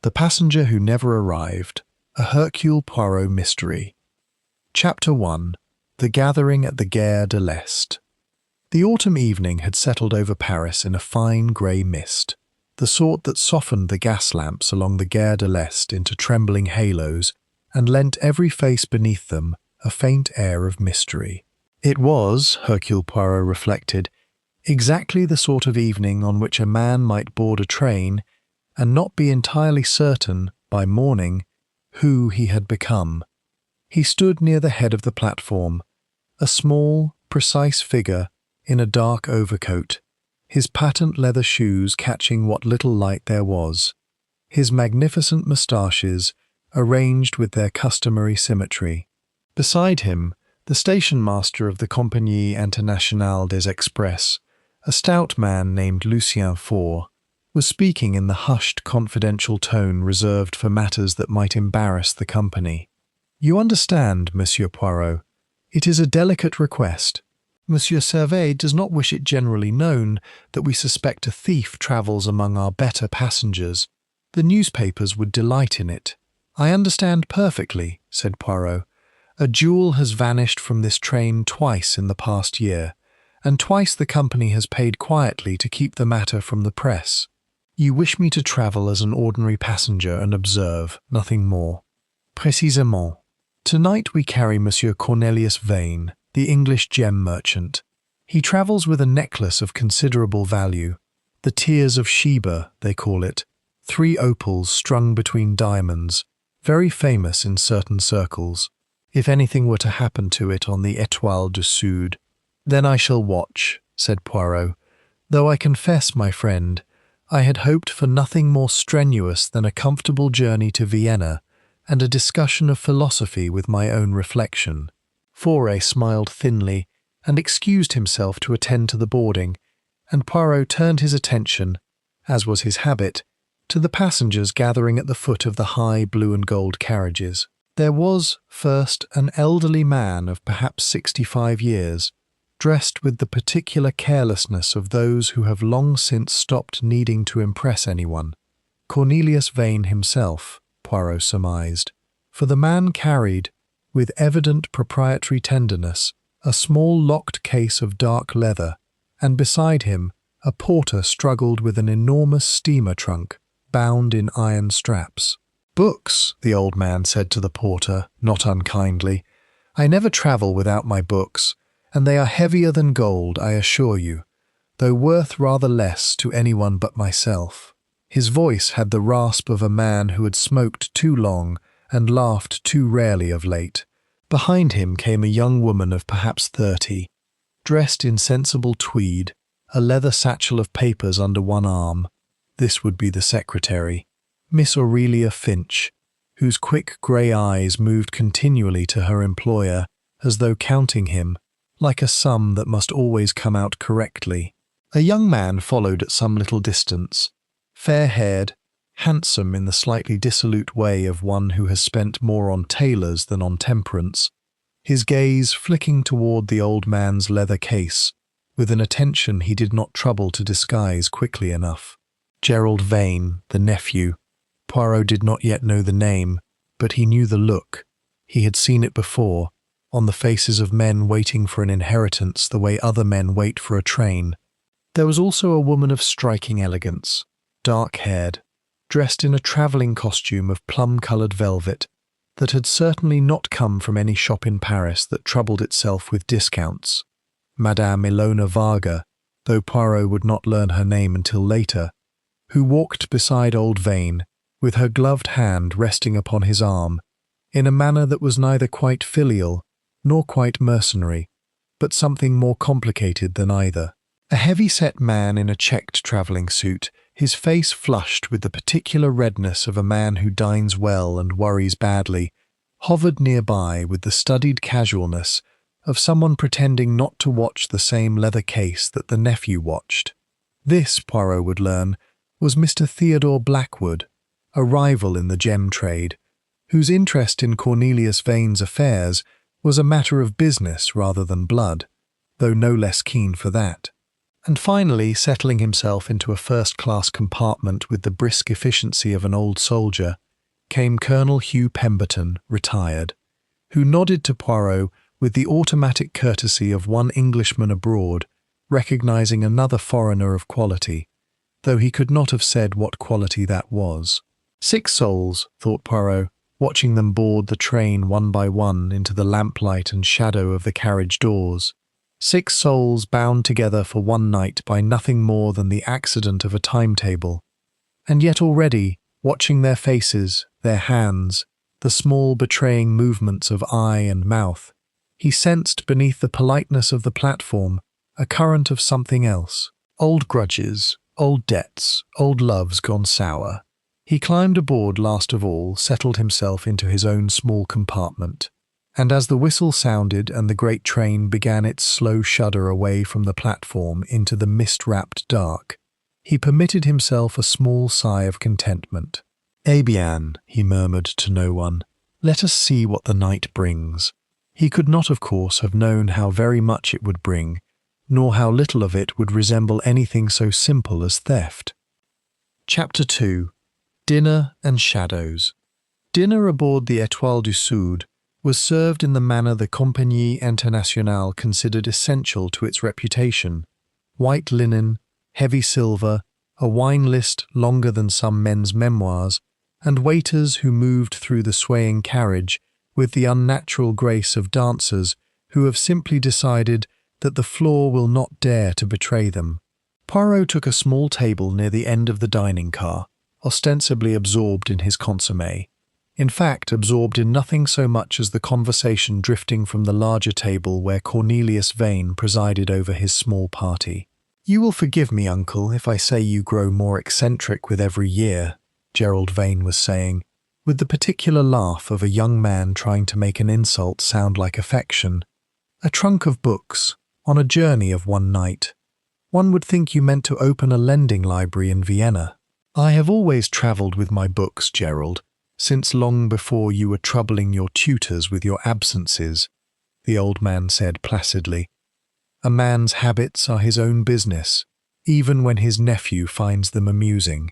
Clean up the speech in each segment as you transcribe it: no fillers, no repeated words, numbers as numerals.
The Passenger Who Never Arrived, a Hercule Poirot Mystery. Chapter 1. The Gathering at the Gare de l'Est. The autumn evening had settled over Paris in a fine grey mist, the sort that softened the gas lamps along the Gare de l'Est into trembling halos and lent every face beneath them a faint air of mystery. It was, Hercule Poirot reflected, exactly the sort of evening on which a man might board a train and not be entirely certain, by morning, who he had become. He stood near the head of the platform, a small, precise figure in a dark overcoat, his patent leather shoes catching what little light there was, his magnificent moustaches arranged with their customary symmetry. Beside him, the station-master of the Compagnie Internationale des Express, a stout man named Lucien Faure, was speaking in the hushed, confidential tone reserved for matters that might embarrass the company. "You understand, Monsieur Poirot. It is a delicate request. Monsieur Servet does not wish it generally known that we suspect a thief travels among our better passengers. The newspapers would delight in it." "I understand perfectly," said Poirot. "A jewel has vanished from this train twice in the past year, and twice the company has paid quietly to keep the matter from the press. You wish me to travel as an ordinary passenger and observe, nothing more." "Précisément. Tonight we carry Monsieur Cornelius Vane, the English gem merchant. He travels with a necklace of considerable value, the Tears of Sheba, they call it, 3 opals strung between diamonds, very famous in certain circles. If anything were to happen to it on the Étoile du Sud, then I shall watch," said Poirot, "though I confess, my friend, I had hoped for nothing more strenuous than a comfortable journey to Vienna and a discussion of philosophy with my own reflection." Faure smiled thinly and excused himself to attend to the boarding, and Poirot turned his attention, as was his habit, to the passengers gathering at the foot of the high blue and gold carriages. There was, first, an elderly man of perhaps 65 years, dressed with the particular carelessness of those who have long since stopped needing to impress anyone. Cornelius Vane himself, Poirot surmised, for the man carried, with evident proprietary tenderness, a small locked case of dark leather, and beside him a porter struggled with an enormous steamer trunk, bound in iron straps. "Books," the old man said to the porter, not unkindly. "I never travel without my books, and they are heavier than gold, I assure you, though worth rather less to anyone but myself." His voice had the rasp of a man who had smoked too long and laughed too rarely of late. Behind him came a young woman of perhaps 30, dressed in sensible tweed, a leather satchel of papers under one arm. This would be the secretary, Miss Aurelia Finch, whose quick grey eyes moved continually to her employer as though counting him, like a sum that must always come out correctly. A young man followed at some little distance, fair-haired, handsome in the slightly dissolute way of one who has spent more on tailors than on temperance, his gaze flicking toward the old man's leather case, with an attention he did not trouble to disguise quickly enough. Gerald Vane, the nephew. Poirot did not yet know the name, but he knew the look. He had seen it before, on the faces of men waiting for an inheritance the way other men wait for a train. There was also a woman of striking elegance, dark-haired, dressed in a travelling costume of plum-coloured velvet that had certainly not come from any shop in Paris that troubled itself with discounts. Madame Ilona Varga, though Poirot would not learn her name until later, who walked beside old Vane, with her gloved hand resting upon his arm, in a manner that was neither quite filial nor quite mercenary, but something more complicated than either. A heavy-set man in a checked travelling suit, his face flushed with the particular redness of a man who dines well and worries badly, hovered nearby with the studied casualness of someone pretending not to watch the same leather case that the nephew watched. This, Poirot would learn, was Mr. Theodore Blackwood, a rival in the gem trade, whose interest in Cornelius Vane's affairs was a matter of business rather than blood, though no less keen for that. And finally, settling himself into a first-class compartment with the brisk efficiency of an old soldier, came Colonel Hugh Pemberton, retired, who nodded to Poirot with the automatic courtesy of one Englishman abroad, recognizing another foreigner of quality, though he could not have said what quality that was. 6 souls, thought Poirot, watching them board the train one by one into the lamplight and shadow of the carriage doors. 6 souls bound together for one night by nothing more than the accident of a timetable. And yet already, watching their faces, their hands, the small betraying movements of eye and mouth, he sensed beneath the politeness of the platform a current of something else. Old grudges, old debts, old loves gone sour. He climbed aboard last of all, settled himself into his own small compartment, and as the whistle sounded and the great train began its slow shudder away from the platform into the mist-wrapped dark, he permitted himself a small sigh of contentment. "Eh bien," he murmured to no one, "let us see what the night brings." He could not, of course, have known how very much it would bring, nor how little of it would resemble anything so simple as theft. Chapter 2. Dinner and Shadows. Dinner aboard the Étoile du Sud was served in the manner the Compagnie Internationale considered essential to its reputation: white linen, heavy silver, a wine list longer than some men's memoirs, and waiters who moved through the swaying carriage with the unnatural grace of dancers who have simply decided that the floor will not dare to betray them. Poirot took a small table near the end of the dining car, ostensibly absorbed in his consommé. In fact, absorbed in nothing so much as the conversation drifting from the larger table where Cornelius Vane presided over his small party. "You will forgive me, uncle, if I say you grow more eccentric with every year," Gerald Vane was saying, with the particular laugh of a young man trying to make an insult sound like affection. "A trunk of books, on a journey of one night. One would think you meant to open a lending library in Vienna." "I have always travelled with my books, Gerald, since long before you were troubling your tutors with your absences," the old man said placidly. "A man's habits are his own business, even when his nephew finds them amusing."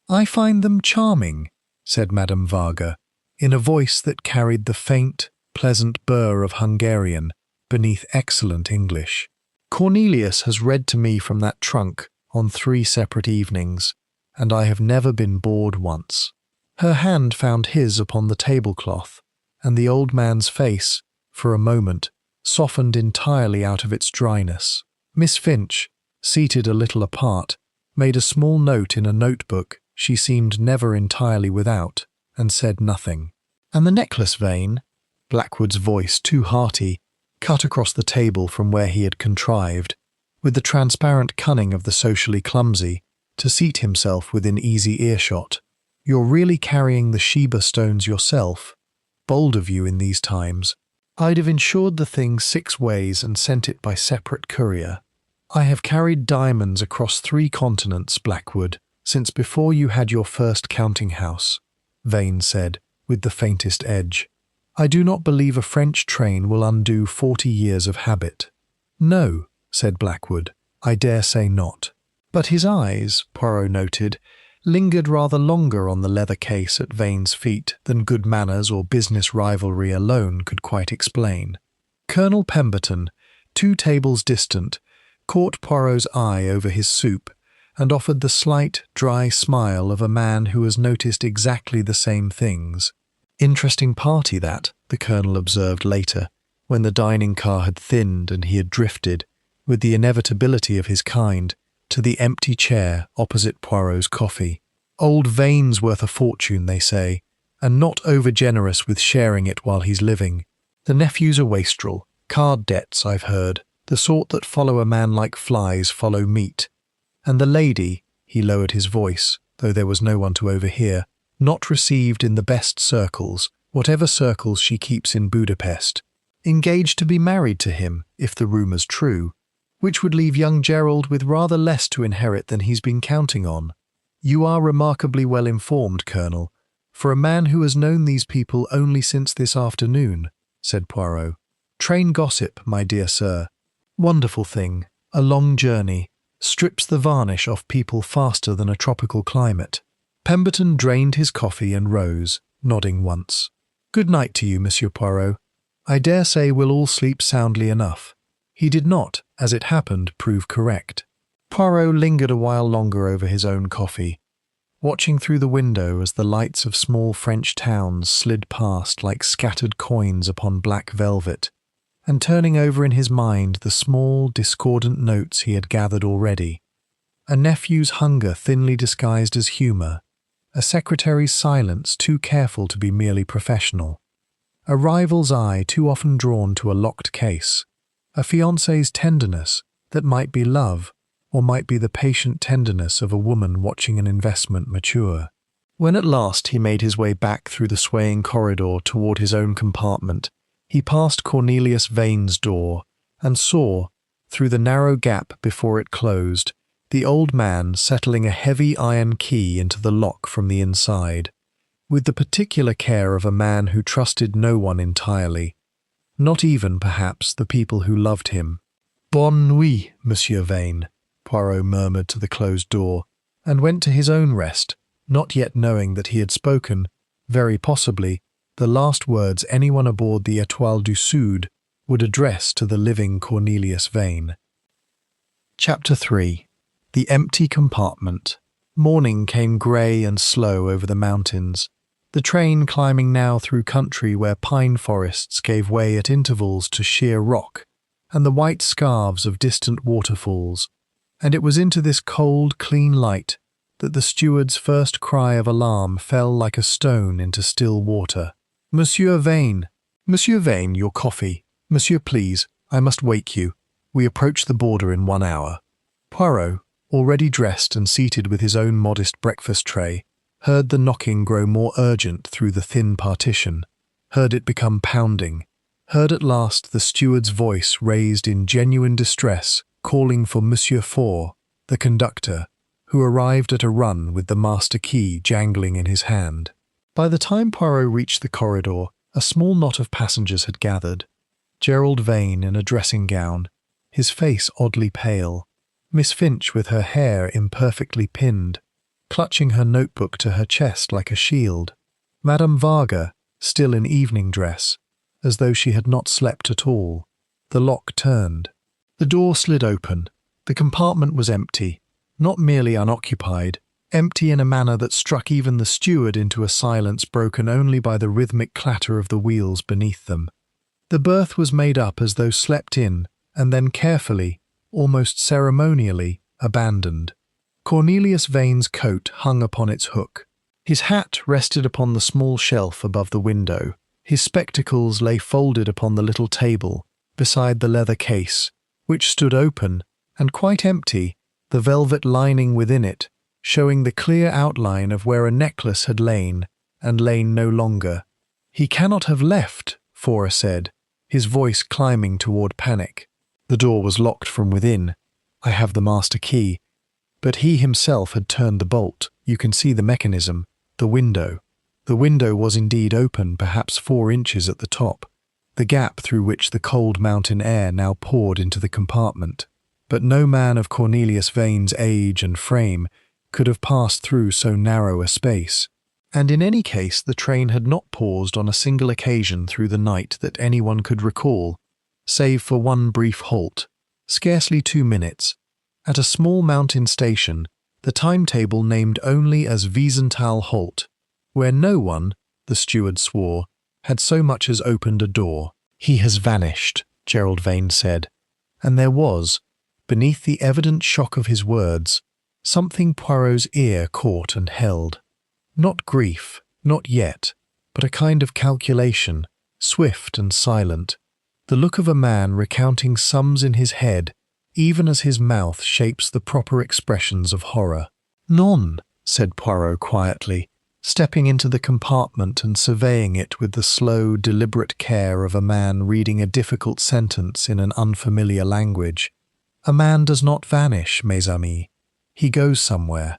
"I find them charming," said Madame Varga, in a voice that carried the faint, pleasant burr of Hungarian beneath excellent English. "Cornelius has read to me from that trunk on 3 separate evenings, and I have never been bored once." Her hand found his upon the tablecloth, and the old man's face, for a moment, softened entirely out of its dryness. Miss Finch, seated a little apart, made a small note in a notebook she seemed never entirely without, and said nothing. "And the necklace, Vane?" Blackwood's voice, too hearty, cut across the table from where he had contrived, with the transparent cunning of the socially clumsy, to seat himself within easy earshot. "You're really carrying the Sheba stones yourself? Bold of you in these times. I'd have insured the thing 6 ways and sent it by separate courier." "I have carried diamonds across 3 continents, Blackwood, since before you had your first counting-house," Vane said, with the faintest edge. "I do not believe a French train will undo 40 years of habit." "No," said Blackwood, "I dare say not." But his eyes, Poirot noted, lingered rather longer on the leather case at Vane's feet than good manners or business rivalry alone could quite explain. Colonel Pemberton, 2 tables distant, caught Poirot's eye over his soup and offered the slight, dry smile of a man who has noticed exactly the same things. "Interesting party that," the Colonel observed later, when the dining car had thinned and he had drifted, with the inevitability of his kind, to the empty chair opposite Poirot's coffee. "Old Vane's worth a fortune, they say, and not over-generous with sharing it while he's living. The nephew's a wastrel, card debts, I've heard, the sort that follow a man like flies follow meat. And the lady," he lowered his voice, though there was no one to overhear, "not received in the best circles, whatever circles she keeps in Budapest. Engaged to be married to him, if the rumour's true, which would leave young Gerald with rather less to inherit than he's been counting on. You are remarkably well informed, Colonel, for a man who has known these people only since this afternoon," said Poirot. "Train gossip, my dear sir. Wonderful thing, a long journey, strips the varnish off people faster than a tropical climate. Pemberton drained his coffee and rose, nodding once. "Good night to you, Monsieur Poirot. I dare say we'll all sleep soundly enough." He did not, as it happened, prove correct. Poirot lingered a while longer over his own coffee, watching through the window as the lights of small French towns slid past like scattered coins upon black velvet, and turning over in his mind the small, discordant notes he had gathered already. A nephew's hunger thinly disguised as humour, a secretary's silence too careful to be merely professional, a rival's eye too often drawn to a locked case, a fiancé's tenderness that might be love, or might be the patient tenderness of a woman watching an investment mature. When at last he made his way back through the swaying corridor toward his own compartment, he passed Cornelius Vane's door and saw, through the narrow gap before it closed, the old man settling a heavy iron key into the lock from the inside, with the particular care of a man who trusted no one entirely, not even, perhaps, the people who loved him. "Bonne nuit, Monsieur Vane," Poirot murmured to the closed door, and went to his own rest, not yet knowing that he had spoken, very possibly, the last words anyone aboard the Étoile du Sud would address to the living Cornelius Vane. Chapter 3. The Empty Compartment. Morning came grey and slow over the mountains, the train climbing now through country where pine forests gave way at intervals to sheer rock and the white scarves of distant waterfalls, and it was into this cold, clean light that the steward's first cry of alarm fell like a stone into still water. "Monsieur Vane! Monsieur Vane, your coffee. Monsieur, please, I must wake you. We approach the border in 1 hour." Poirot, already dressed and seated with his own modest breakfast tray, heard the knocking grow more urgent through the thin partition, heard it become pounding, heard at last the steward's voice raised in genuine distress, calling for Monsieur Faure, the conductor, who arrived at a run with the master key jangling in his hand. By the time Poirot reached the corridor, a small knot of passengers had gathered. Gerald Vane in a dressing gown, his face oddly pale, Miss Finch with her hair imperfectly pinned, clutching her notebook to her chest like a shield, Madame Varga, still in evening dress, as though she had not slept at all. The lock turned. The door slid open. The compartment was empty, not merely unoccupied, empty in a manner that struck even the steward into a silence broken only by the rhythmic clatter of the wheels beneath them. The berth was made up as though slept in, and then carefully, almost ceremonially, abandoned. Cornelius Vane's coat hung upon its hook. His hat rested upon the small shelf above the window. His spectacles lay folded upon the little table, beside the leather case, which stood open, and quite empty, the velvet lining within it, showing the clear outline of where a necklace had lain, and lain no longer. "He cannot have left," Faure said, his voice climbing toward panic. "The door was locked from within. I have the master key. But he himself had turned the bolt. You can see the mechanism, the window. The window was indeed open, perhaps 4 inches at the top, the gap through which the cold mountain air now poured into the compartment. But no man of Cornelius Vane's age and frame could have passed through so narrow a space. And in any case, the train had not paused on a single occasion through the night that anyone could recall, save for one brief halt, scarcely 2 minutes, at a small mountain station, the timetable named only as Wiesenthal Halt, where no one, the steward swore, had so much as opened a door. "He has vanished," Gerald Vane said, and there was, beneath the evident shock of his words, something Poirot's ear caught and held. Not grief, not yet, but a kind of calculation, swift and silent, the look of a man recounting sums in his head, even as his mouth shapes the proper expressions of horror. "None," said Poirot quietly, stepping into the compartment and surveying it with the slow, deliberate care of a man reading a difficult sentence in an unfamiliar language. "A man does not vanish, mes amis. He goes somewhere.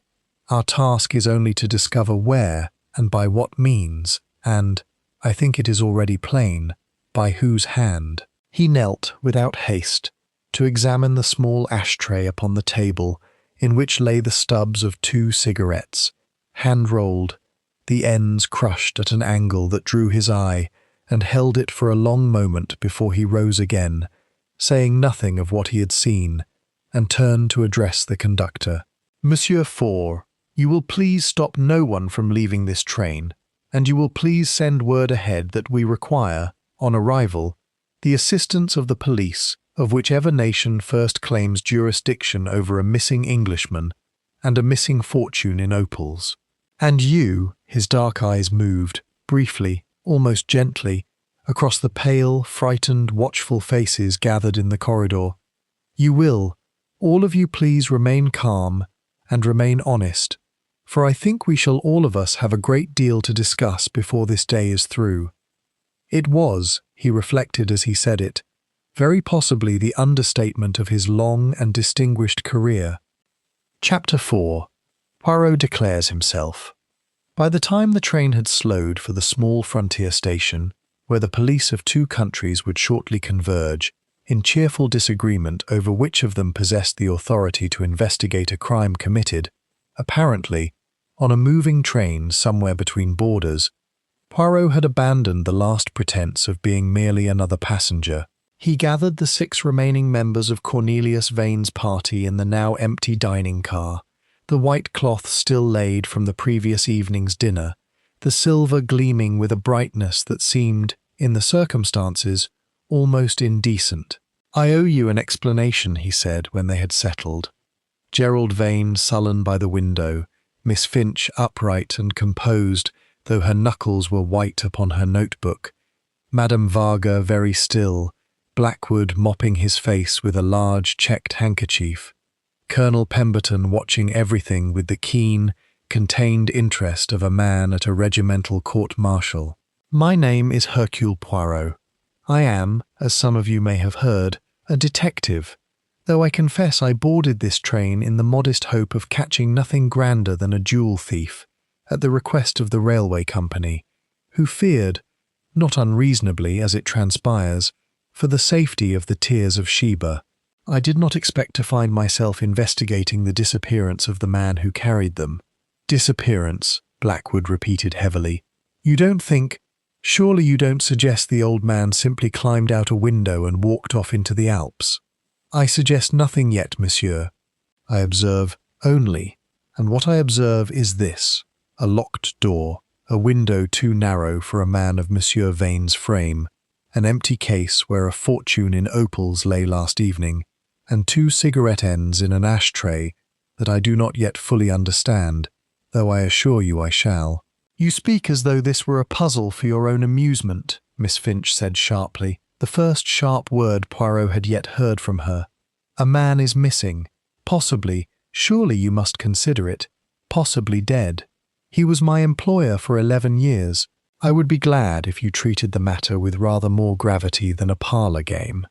Our task is only to discover where and by what means, and, I think it is already plain, by whose hand." He knelt without haste, to examine the small ashtray upon the table in which lay the stubs of 2 cigarettes, hand-rolled, the ends crushed at an angle that drew his eye, and held it for a long moment before he rose again, saying nothing of what he had seen, and turned to address the conductor. "Monsieur Faure, you will please stop no one from leaving this train, and you will please send word ahead that we require, on arrival, the assistance of the police of whichever nation first claims jurisdiction over a missing Englishman and a missing fortune in opals. And you," his dark eyes moved, briefly, almost gently, across the pale, frightened, watchful faces gathered in the corridor. "You will, all of you please remain calm and remain honest, for I think we shall all of us have a great deal to discuss before this day is through." It was, he reflected as he said it, very possibly the understatement of his long and distinguished career. Chapter 4. Poirot declares himself. By the time the train had slowed for the small frontier station, where the police of 2 countries would shortly converge, in cheerful disagreement over which of them possessed the authority to investigate a crime committed, apparently, on a moving train somewhere between borders, Poirot had abandoned the last pretense of being merely another passenger. He gathered the 6 remaining members of Cornelius Vane's party in the now empty dining car, the white cloth still laid from the previous evening's dinner, the silver gleaming with a brightness that seemed, in the circumstances, almost indecent. "I owe you an explanation," he said when they had settled. Gerald Vane sullen by the window, Miss Finch upright and composed, though her knuckles were white upon her notebook, Madame Varga very still, Blackwood mopping his face with a large checked handkerchief, Colonel Pemberton watching everything with the keen, contained interest of a man at a regimental court-martial. "My name is Hercule Poirot. I am, as some of you may have heard, a detective, though I confess I boarded this train in the modest hope of catching nothing grander than a jewel thief, at the request of the railway company, who feared, not unreasonably as it transpires, for the safety of the Tears of Sheba. I did not expect to find myself investigating the disappearance of the man who carried them." "Disappearance," Blackwood repeated heavily. "You don't think— Surely you don't suggest the old man simply climbed out a window and walked off into the Alps?" "I suggest nothing yet, monsieur. I observe only, and what I observe is this: a locked door, a window too narrow for a man of Monsieur Vane's frame, an empty case where a fortune in opals lay last evening, and 2 cigarette ends in an ashtray that I do not yet fully understand, though I assure you I shall." "You speak as though this were a puzzle for your own amusement," Miss Finch said sharply, the first sharp word Poirot had yet heard from her. "A man is missing, possibly, surely you must consider it, possibly dead. He was my employer for 11 years. I would be glad if you treated the matter with rather more gravity than a parlour game."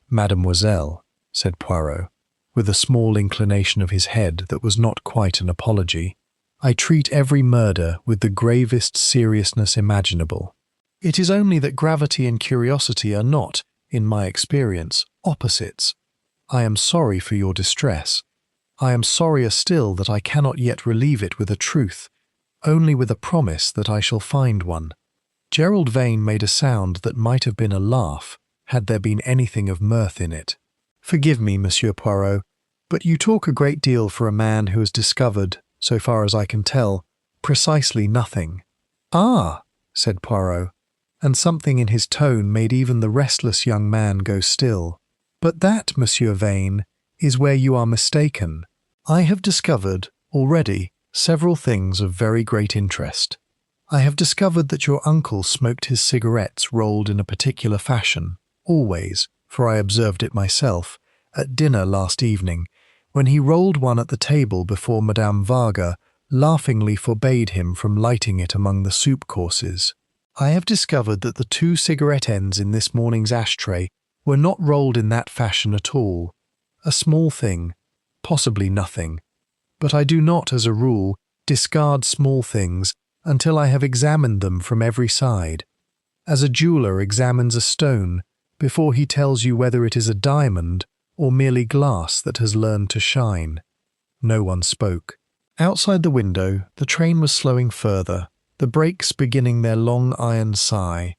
"Mademoiselle," said Poirot, with a small inclination of his head that was not quite an apology, "I treat every murder with the gravest seriousness imaginable. It is only that gravity and curiosity are not, in my experience, opposites. I am sorry for your distress. I am sorrier still that I cannot yet relieve it with a truth, only with a promise that I shall find one." Gerald Vane made a sound that might have been a laugh, had there been anything of mirth in it. "Forgive me, Monsieur Poirot, but you talk a great deal for a man who has discovered, so far as I can tell, precisely nothing." "Ah," said Poirot, and something in his tone made even the restless young man go still. "But that, Monsieur Vane, is where you are mistaken. I have discovered, already, several things of very great interest. I have discovered that your uncle smoked his cigarettes rolled in a particular fashion, always, for I observed it myself, at dinner last evening, when he rolled one at the table before Madame Varga laughingly forbade him from lighting it among the soup courses. I have discovered that the 2 cigarette ends in this morning's ashtray were not rolled in that fashion at all. A small thing, possibly nothing, but I do not, as a rule, discard small things until I have examined them from every side, as a jeweller examines a stone before he tells you whether it is a diamond or merely glass that has learned to shine? No one spoke. Outside the window, the train was slowing further, the brakes beginning their long iron sigh,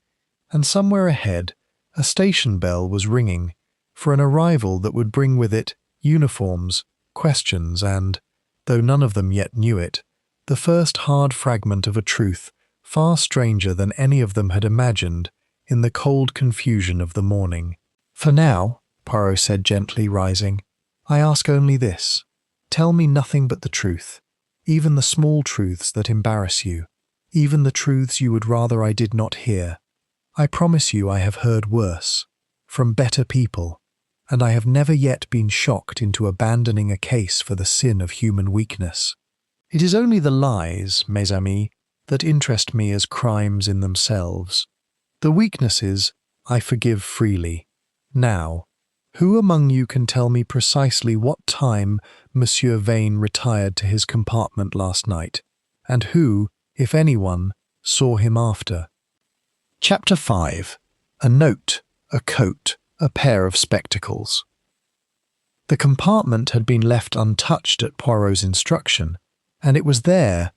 and somewhere ahead, a station bell was ringing for an arrival that would bring with it uniforms, questions and, though none of them yet knew it, the first hard fragment of a truth far stranger than any of them had imagined in the cold confusion of the morning. "For now," Poirot said gently, rising, "I ask only this. Tell me nothing but the truth, even the small truths that embarrass you, even the truths you would rather I did not hear. I promise you I have heard worse, from better people, and I have never yet been shocked into abandoning a case for the sin of human weakness. It is only the lies, mes amis, that interest me as crimes in themselves. The weaknesses I forgive freely. Now, who among you can tell me precisely what time Monsieur Vane retired to his compartment last night, and who, if anyone, saw him after?" Chapter 5. A note, a coat, a pair of spectacles. The compartment had been left untouched at Poirot's instruction, and it was there,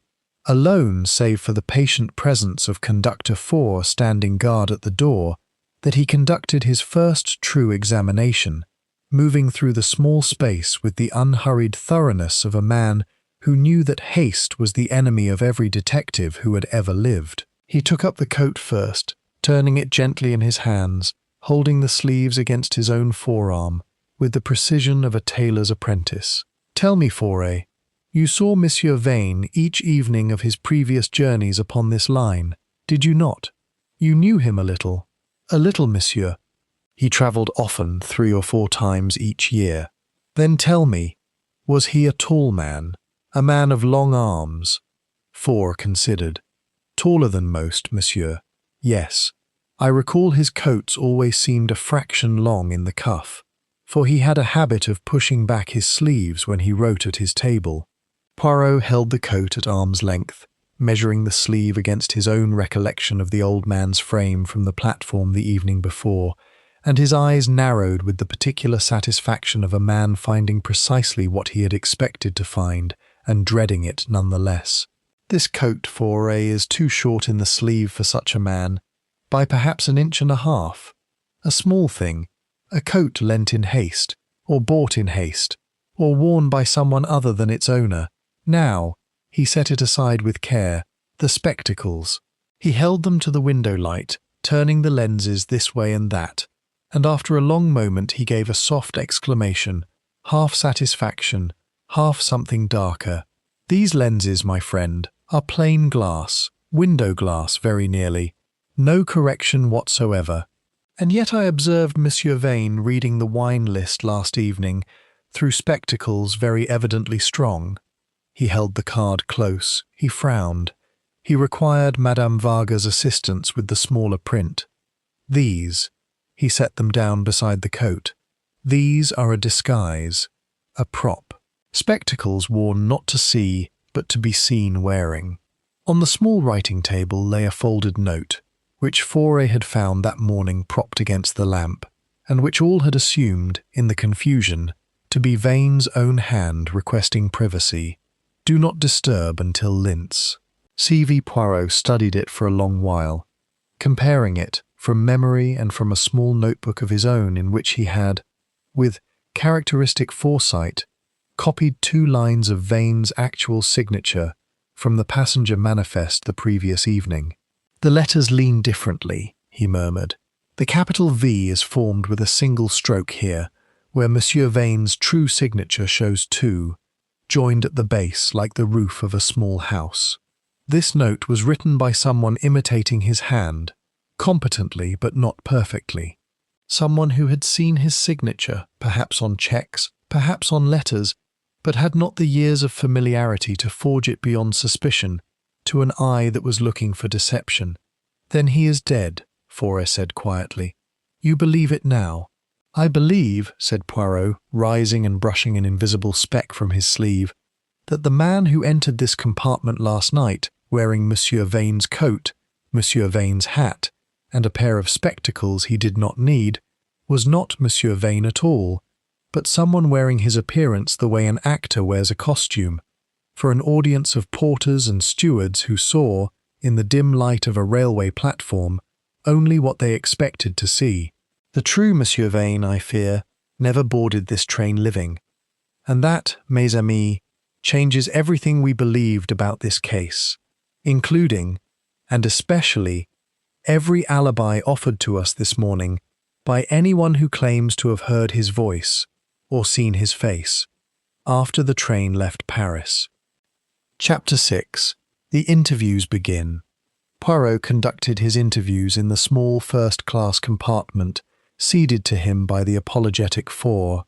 alone save for the patient presence of Conductor 4 standing guard at the door, that he conducted his first true examination, moving through the small space with the unhurried thoroughness of a man who knew that haste was the enemy of every detective who had ever lived. He took up the coat first, turning it gently in his hands, holding the sleeves against his own forearm, with the precision of a tailor's apprentice. "Tell me, Foray, you saw Monsieur Vane each evening of his previous journeys upon this line, did you not? You knew him a little." "A little, monsieur. He travelled often, 3 or 4 times each year." "Then tell me, was he a tall man, a man of long arms?" Four considered. "Taller than most, monsieur. Yes. I recall his coats always seemed a fraction long in the cuff, for he had a habit of pushing back his sleeves when he wrote at his table." Poirot held the coat at arm's length, measuring the sleeve against his own recollection of the old man's frame from the platform the evening before, and his eyes narrowed with the particular satisfaction of a man finding precisely what he had expected to find, and dreading it none the less. "This coat, Foray, is too short in the sleeve for such a man, by perhaps 1.5 inches. A small thing, a coat lent in haste, or bought in haste, or worn by someone other than its owner. Now," he set it aside with care, "the spectacles." He held them to the window light, turning the lenses this way and that, and after a long moment he gave a soft exclamation, half satisfaction, half something darker. "These lenses, my friend, are plain glass, window glass very nearly, no correction whatsoever. And yet I observed Monsieur Vane reading the wine list last evening through spectacles very evidently strong." He held the card close. He frowned. He required Madame Varga's assistance with the smaller print. "These," he set them down beside the coat, "these are a disguise, a prop. Spectacles worn not to see, but to be seen wearing." On the small writing table lay a folded note, which Foray had found that morning propped against the lamp, and which all had assumed, in the confusion, to be Vane's own hand requesting privacy. "Do not disturb until Lintz." C.V. Poirot studied it for a long while, comparing it, from memory and from a small notebook of his own in which he had, with characteristic foresight, copied 2 lines of Vane's actual signature from the passenger manifest the previous evening. "The letters lean differently," he murmured. "The capital V is formed with a single stroke here, where Monsieur Vane's true signature shows 2, joined at the base like the roof of a small house. This note was written by someone imitating his hand, competently but not perfectly. Someone who had seen his signature, perhaps on cheques, perhaps on letters, but had not the years of familiarity to forge it beyond suspicion, to an eye that was looking for deception. "Then he is dead," Foray said quietly. "You believe it now?" "I believe," said Poirot, rising and brushing an invisible speck from his sleeve, "that the man who entered this compartment last night, wearing Monsieur Vane's coat, Monsieur Vane's hat, and a pair of spectacles he did not need, was not Monsieur Vane at all, but someone wearing his appearance the way an actor wears a costume, for an audience of porters and stewards who saw, in the dim light of a railway platform, only what they expected to see. The true Monsieur Vane, I fear, never boarded this train living. And that, mes amis, changes everything we believed about this case, including, and especially, every alibi offered to us this morning by anyone who claims to have heard his voice or seen his face after the train left Paris. Chapter 6. The interviews begin. Poirot conducted his interviews in the small first-class compartment ceded to him by the apologetic four,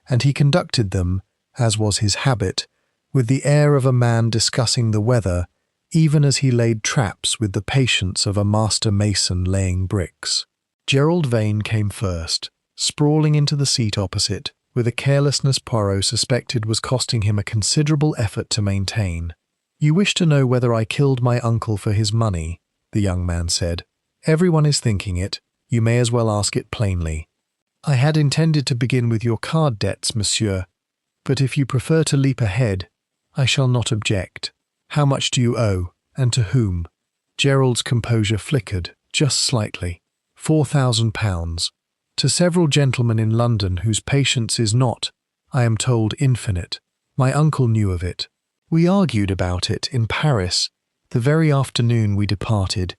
and he conducted them, as was his habit, with the air of a man discussing the weather, even as he laid traps with the patience of a master mason laying bricks. Gerald Vane came first, sprawling into the seat opposite, with a carelessness Poirot suspected was costing him a considerable effort to maintain. "You wish to know whether I killed my uncle for his money," the young man said. "Everyone is thinking it. You may as well ask it plainly." "I had intended to begin with your card debts, monsieur, but if you prefer to leap ahead, I shall not object. How much do you owe, and to whom?" Gerald's composure flickered, just slightly. £4,000, to several gentlemen in London whose patience is not, I am told, infinite. My uncle knew of it. We argued about it in Paris the very afternoon we departed.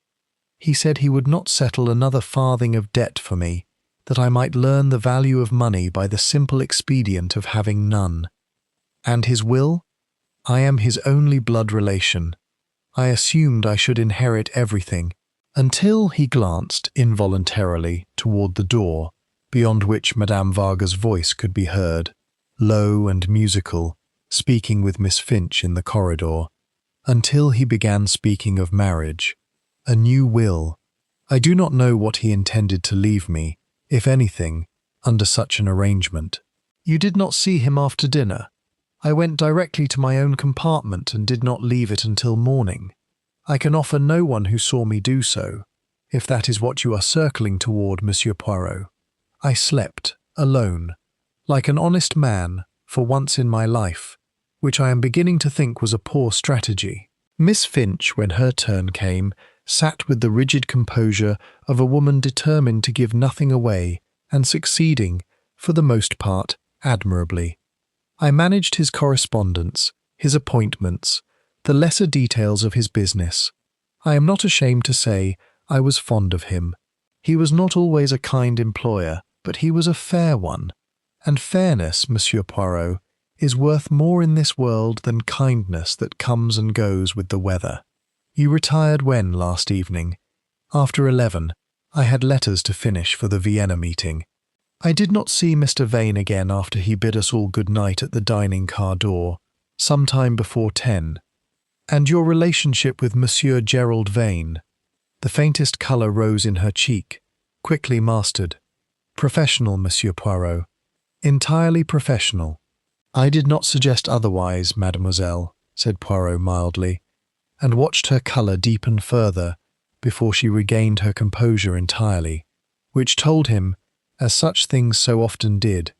He said he would not settle another farthing of debt for me, that I might learn the value of money by the simple expedient of having none. And his will? I am his only blood relation. I assumed I should inherit everything, until he glanced involuntarily toward the door, beyond which Madame Varga's voice could be heard, low and musical, speaking with Miss Finch in the corridor, until he began speaking of marriage, a new will. I do not know what he intended to leave me, if anything, under such an arrangement. "You did not see him after dinner?" "I went directly to my own compartment and did not leave it until morning. I can offer no one who saw me do so, if that is what you are circling toward, Monsieur Poirot. I slept, alone, like an honest man, for once in my life, which I am beginning to think was a poor strategy." Miss Finch, when her turn came, sat with the rigid composure of a woman determined to give nothing away and succeeding, for the most part, admirably. I managed his correspondence, his appointments, the lesser details of his business. I am not ashamed to say I was fond of him. He was not always a kind employer, but he was a fair one. And fairness, Monsieur Poirot, is worth more in this world than kindness that comes and goes with the weather. You retired when last evening? After 11. I had letters to finish for the Vienna meeting. I did not see Mr. Vane again after he bid us all good night at the dining-car door, some time before 10. And your relationship with Monsieur Gerald Vane? The faintest colour rose in her cheek, quickly mastered. Professional, Monsieur Poirot. Entirely professional. I did not suggest otherwise, mademoiselle, said Poirot mildly, and watched her colour deepen further before she regained her composure entirely, which told him, as such things so often did,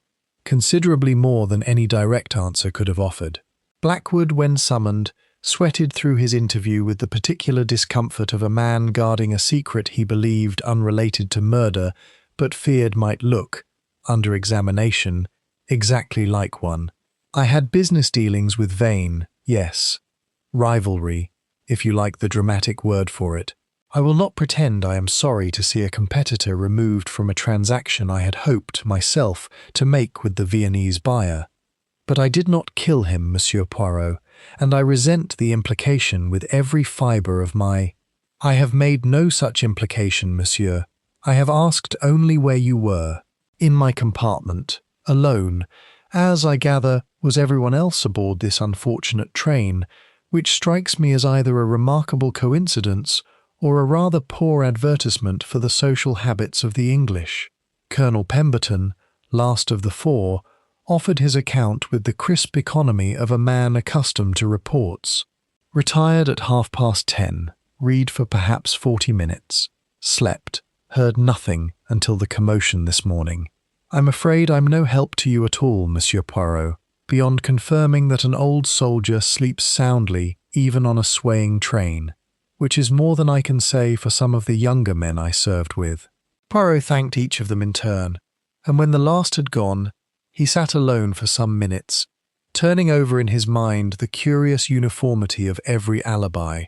considerably more than any direct answer could have offered. Blackwood, when summoned, sweated through his interview with the particular discomfort of a man guarding a secret he believed unrelated to murder, but feared might look, under examination, exactly like one. I had business dealings with Vane, yes. Rivalry, if you like the dramatic word for it. I will not pretend I am sorry to see a competitor removed from a transaction I had hoped, myself, to make with the Viennese buyer. But I did not kill him, Monsieur Poirot, and I resent the implication with every fibre of my— I have made no such implication, monsieur. I have asked only where you were. In my compartment, alone, as, I gather, was everyone else aboard this unfortunate train, which strikes me as either a remarkable coincidence or a rather poor advertisement for the social habits of the English. Colonel Pemberton, last of the four, offered his account with the crisp economy of a man accustomed to reports. Retired at 10:30, read for perhaps 40 minutes. Slept, heard nothing until the commotion this morning. I'm afraid I'm no help to you at all, Monsieur Poirot, beyond confirming that an old soldier sleeps soundly even on a swaying train, which is more than I can say for some of the younger men I served with." Poirot thanked each of them in turn, and when the last had gone, he sat alone for some minutes, turning over in his mind the curious uniformity of every alibi,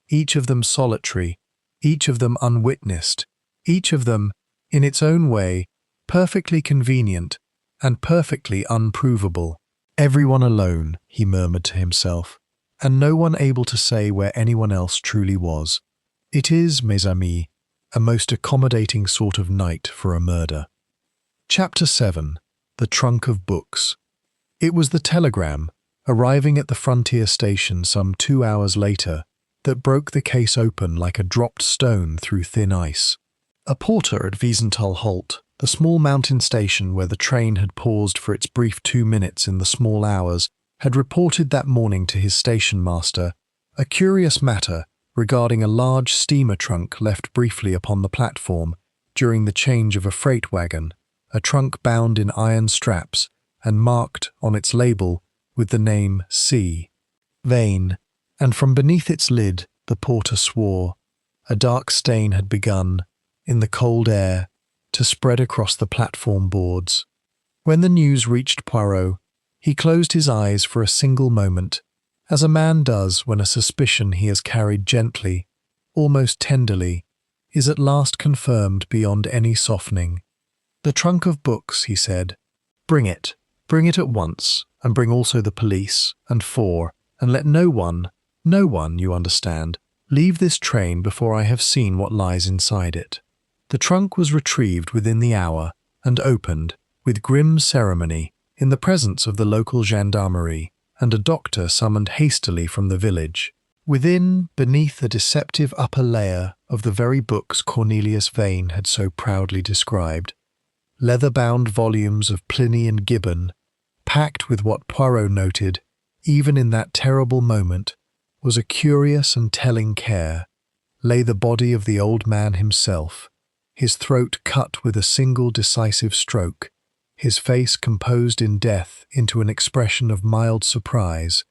each of them solitary, each of them unwitnessed, each of them, in its own way, perfectly convenient and perfectly unprovable. "Everyone alone," he murmured to himself, "and no one able to say where anyone else truly was. It is, mes amis, a most accommodating sort of night for a murder." Chapter 7. The Trunk of Books. It was the telegram, arriving at the frontier station some 2 hours later, that broke the case open like a dropped stone through thin ice. A porter at Wiesenthal Halt, the small mountain station where the train had paused for its brief 2 minutes in the small hours, had reported that morning to his station master a curious matter regarding a large steamer trunk left briefly upon the platform during the change of a freight wagon, a trunk bound in iron straps and marked on its label with the name C. Vane, and from beneath its lid, the porter swore, a dark stain had begun, in the cold air, to spread across the platform boards. When the news reached Poirot, he closed his eyes for a single moment, as a man does when a suspicion he has carried gently, almost tenderly, is at last confirmed beyond any softening. "The trunk of books," he said. Bring it at once, and bring also the police, and 4, and let no one, you understand, leave this train before I have seen what lies inside it." The trunk was retrieved within the hour and opened, with grim ceremony, in the presence of the local gendarmerie, and a doctor summoned hastily from the village. Within, beneath the deceptive upper layer of the very books Cornelius Vane had so proudly described, leather-bound volumes of Pliny and Gibbon, packed with what Poirot noted, even in that terrible moment, was a curious and telling care, lay the body of the old man himself, his throat cut with a single decisive stroke, his face composed in death into an expression of mild surprise,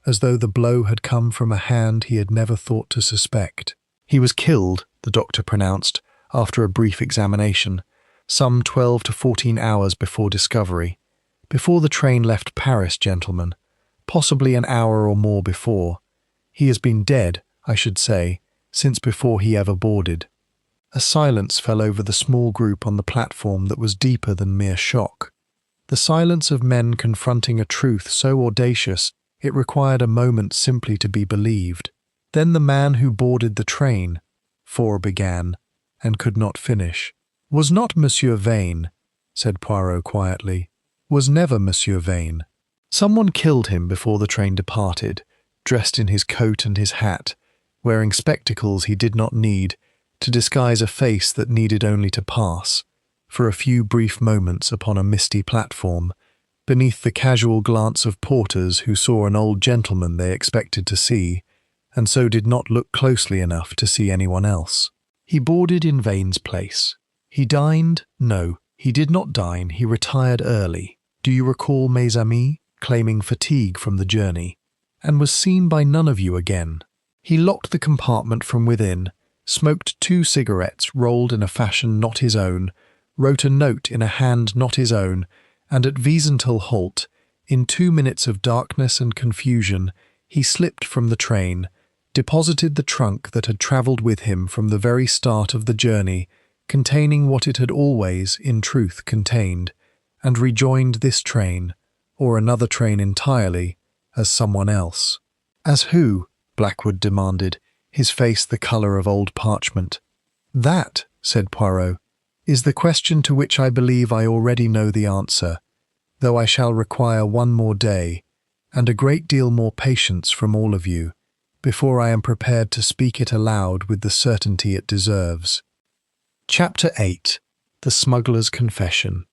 as though the blow had come from a hand he had never thought to suspect. "He was killed," the doctor pronounced, after a brief examination, "some 12 to 14 hours before discovery. Before the train left Paris, gentlemen, possibly an hour or more before. He has been dead, I should say, since before he ever boarded." A silence fell over the small group on the platform that was deeper than mere shock. The silence of men confronting a truth so audacious it required a moment simply to be believed. Then the man who boarded the train, 4 began, and could not finish. "Was not Monsieur Vane," said Poirot quietly. "Was never Monsieur Vane. Someone killed him before the train departed, dressed in his coat and his hat, wearing spectacles he did not need, to disguise a face that needed only to pass, for a few brief moments upon a misty platform, beneath the casual glance of porters who saw an old gentleman they expected to see, and so did not look closely enough to see anyone else. He boarded in Vane's place. He dined? No, he did not dine, he retired early. Do you recall, mes amis, claiming fatigue from the journey, and was seen by none of you again. He locked the compartment from within, smoked 2 cigarettes rolled in a fashion not his own, wrote a note in a hand not his own, and at Wiesenthal Halt, in 2 minutes of darkness and confusion, he slipped from the train, deposited the trunk that had travelled with him from the very start of the journey, containing what it had always, in truth, contained, and rejoined this train, or another train entirely, as someone else. "As who?" Blackwood demanded, his face the colour of old parchment. "That," said Poirot, "is the question to which I believe I already know the answer, though I shall require 1 more day, and a great deal more patience from all of you, before I am prepared to speak it aloud with the certainty it deserves." Chapter 8. The Smuggler's Confession.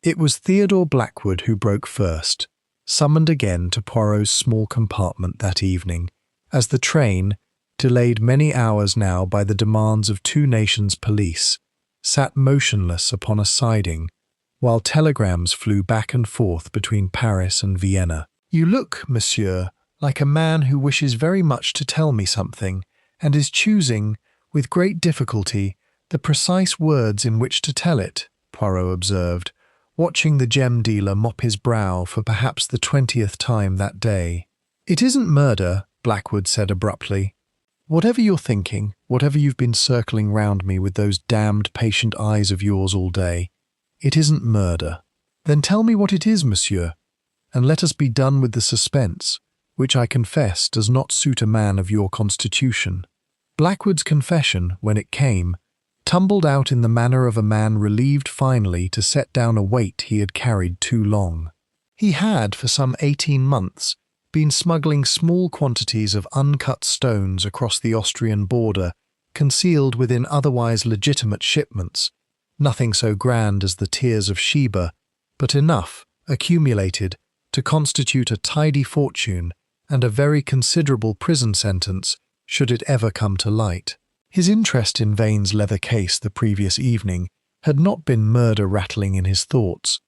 It was Theodore Blackwood who broke first, summoned again to Poirot's small compartment that evening, as the train, delayed many hours now by the demands of 2 nations' police, sat motionless upon a siding, while telegrams flew back and forth between Paris and Vienna. "You look, monsieur, like a man who wishes very much to tell me something, and is choosing, with great difficulty, the precise words in which to tell it," Poirot observed, watching the gem dealer mop his brow for perhaps the 20th time that day. "It isn't murder," Blackwood said abruptly. "Whatever you're thinking, whatever you've been circling round me with those damned patient eyes of yours all day, it isn't murder." "Then tell me what it is, monsieur, and let us be done with the suspense, which I confess does not suit a man of your constitution." Blackwood's confession, when it came, tumbled out in the manner of a man relieved finally to set down a weight he had carried too long. He had, for some 18 months, been smuggling small quantities of uncut stones across the Austrian border, concealed within otherwise legitimate shipments, nothing so grand as the Tears of Sheba, but enough, accumulated, to constitute a tidy fortune and a very considerable prison sentence should it ever come to light. His interest in Vane's leather case the previous evening had not been murder rattling in his thoughts,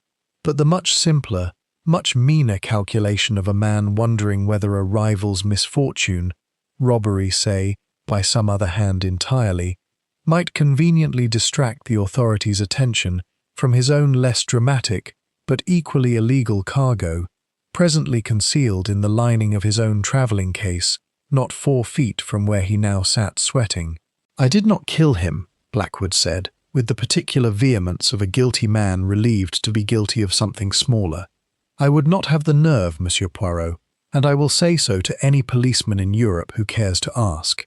but the much simpler, much meaner calculation of a man wondering whether a rival's misfortune, robbery, say, by some other hand entirely, might conveniently distract the authorities' attention from his own less dramatic, but equally illegal cargo, presently concealed in the lining of his own travelling case, not 4 feet from where he now sat sweating. "I did not kill him," Blackwood said, with the particular vehemence of a guilty man relieved to be guilty of something smaller. "I would not have the nerve, Monsieur Poirot, and I will say so to any policeman in Europe who cares to ask.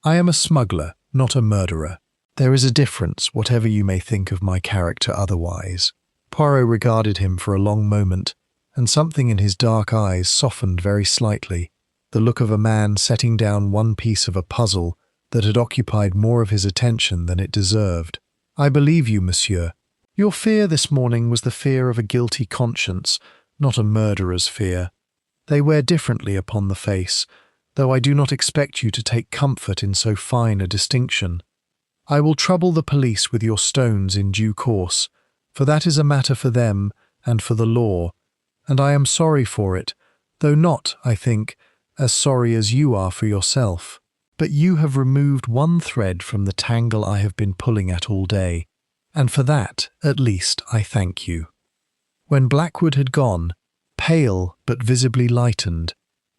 I am a smuggler, not a murderer. There is a difference, whatever you may think of my character otherwise." Poirot regarded him for a long moment, and something in his dark eyes softened very slightly, the look of a man setting down one piece of a puzzle that had occupied more of his attention than it deserved. "I believe you, monsieur. Your fear this morning was the fear of a guilty conscience, not a murderer's fear. They wear differently upon the face, though I do not expect you to take comfort in so fine a distinction. I will trouble the police with your stones in due course, for that is a matter for them and for the law, and I am sorry for it, though not, I think, as sorry as you are for yourself. But you have removed one thread from the tangle I have been pulling at all day, and for that, at least, I thank you." When Blackwood had gone, pale but visibly lightened,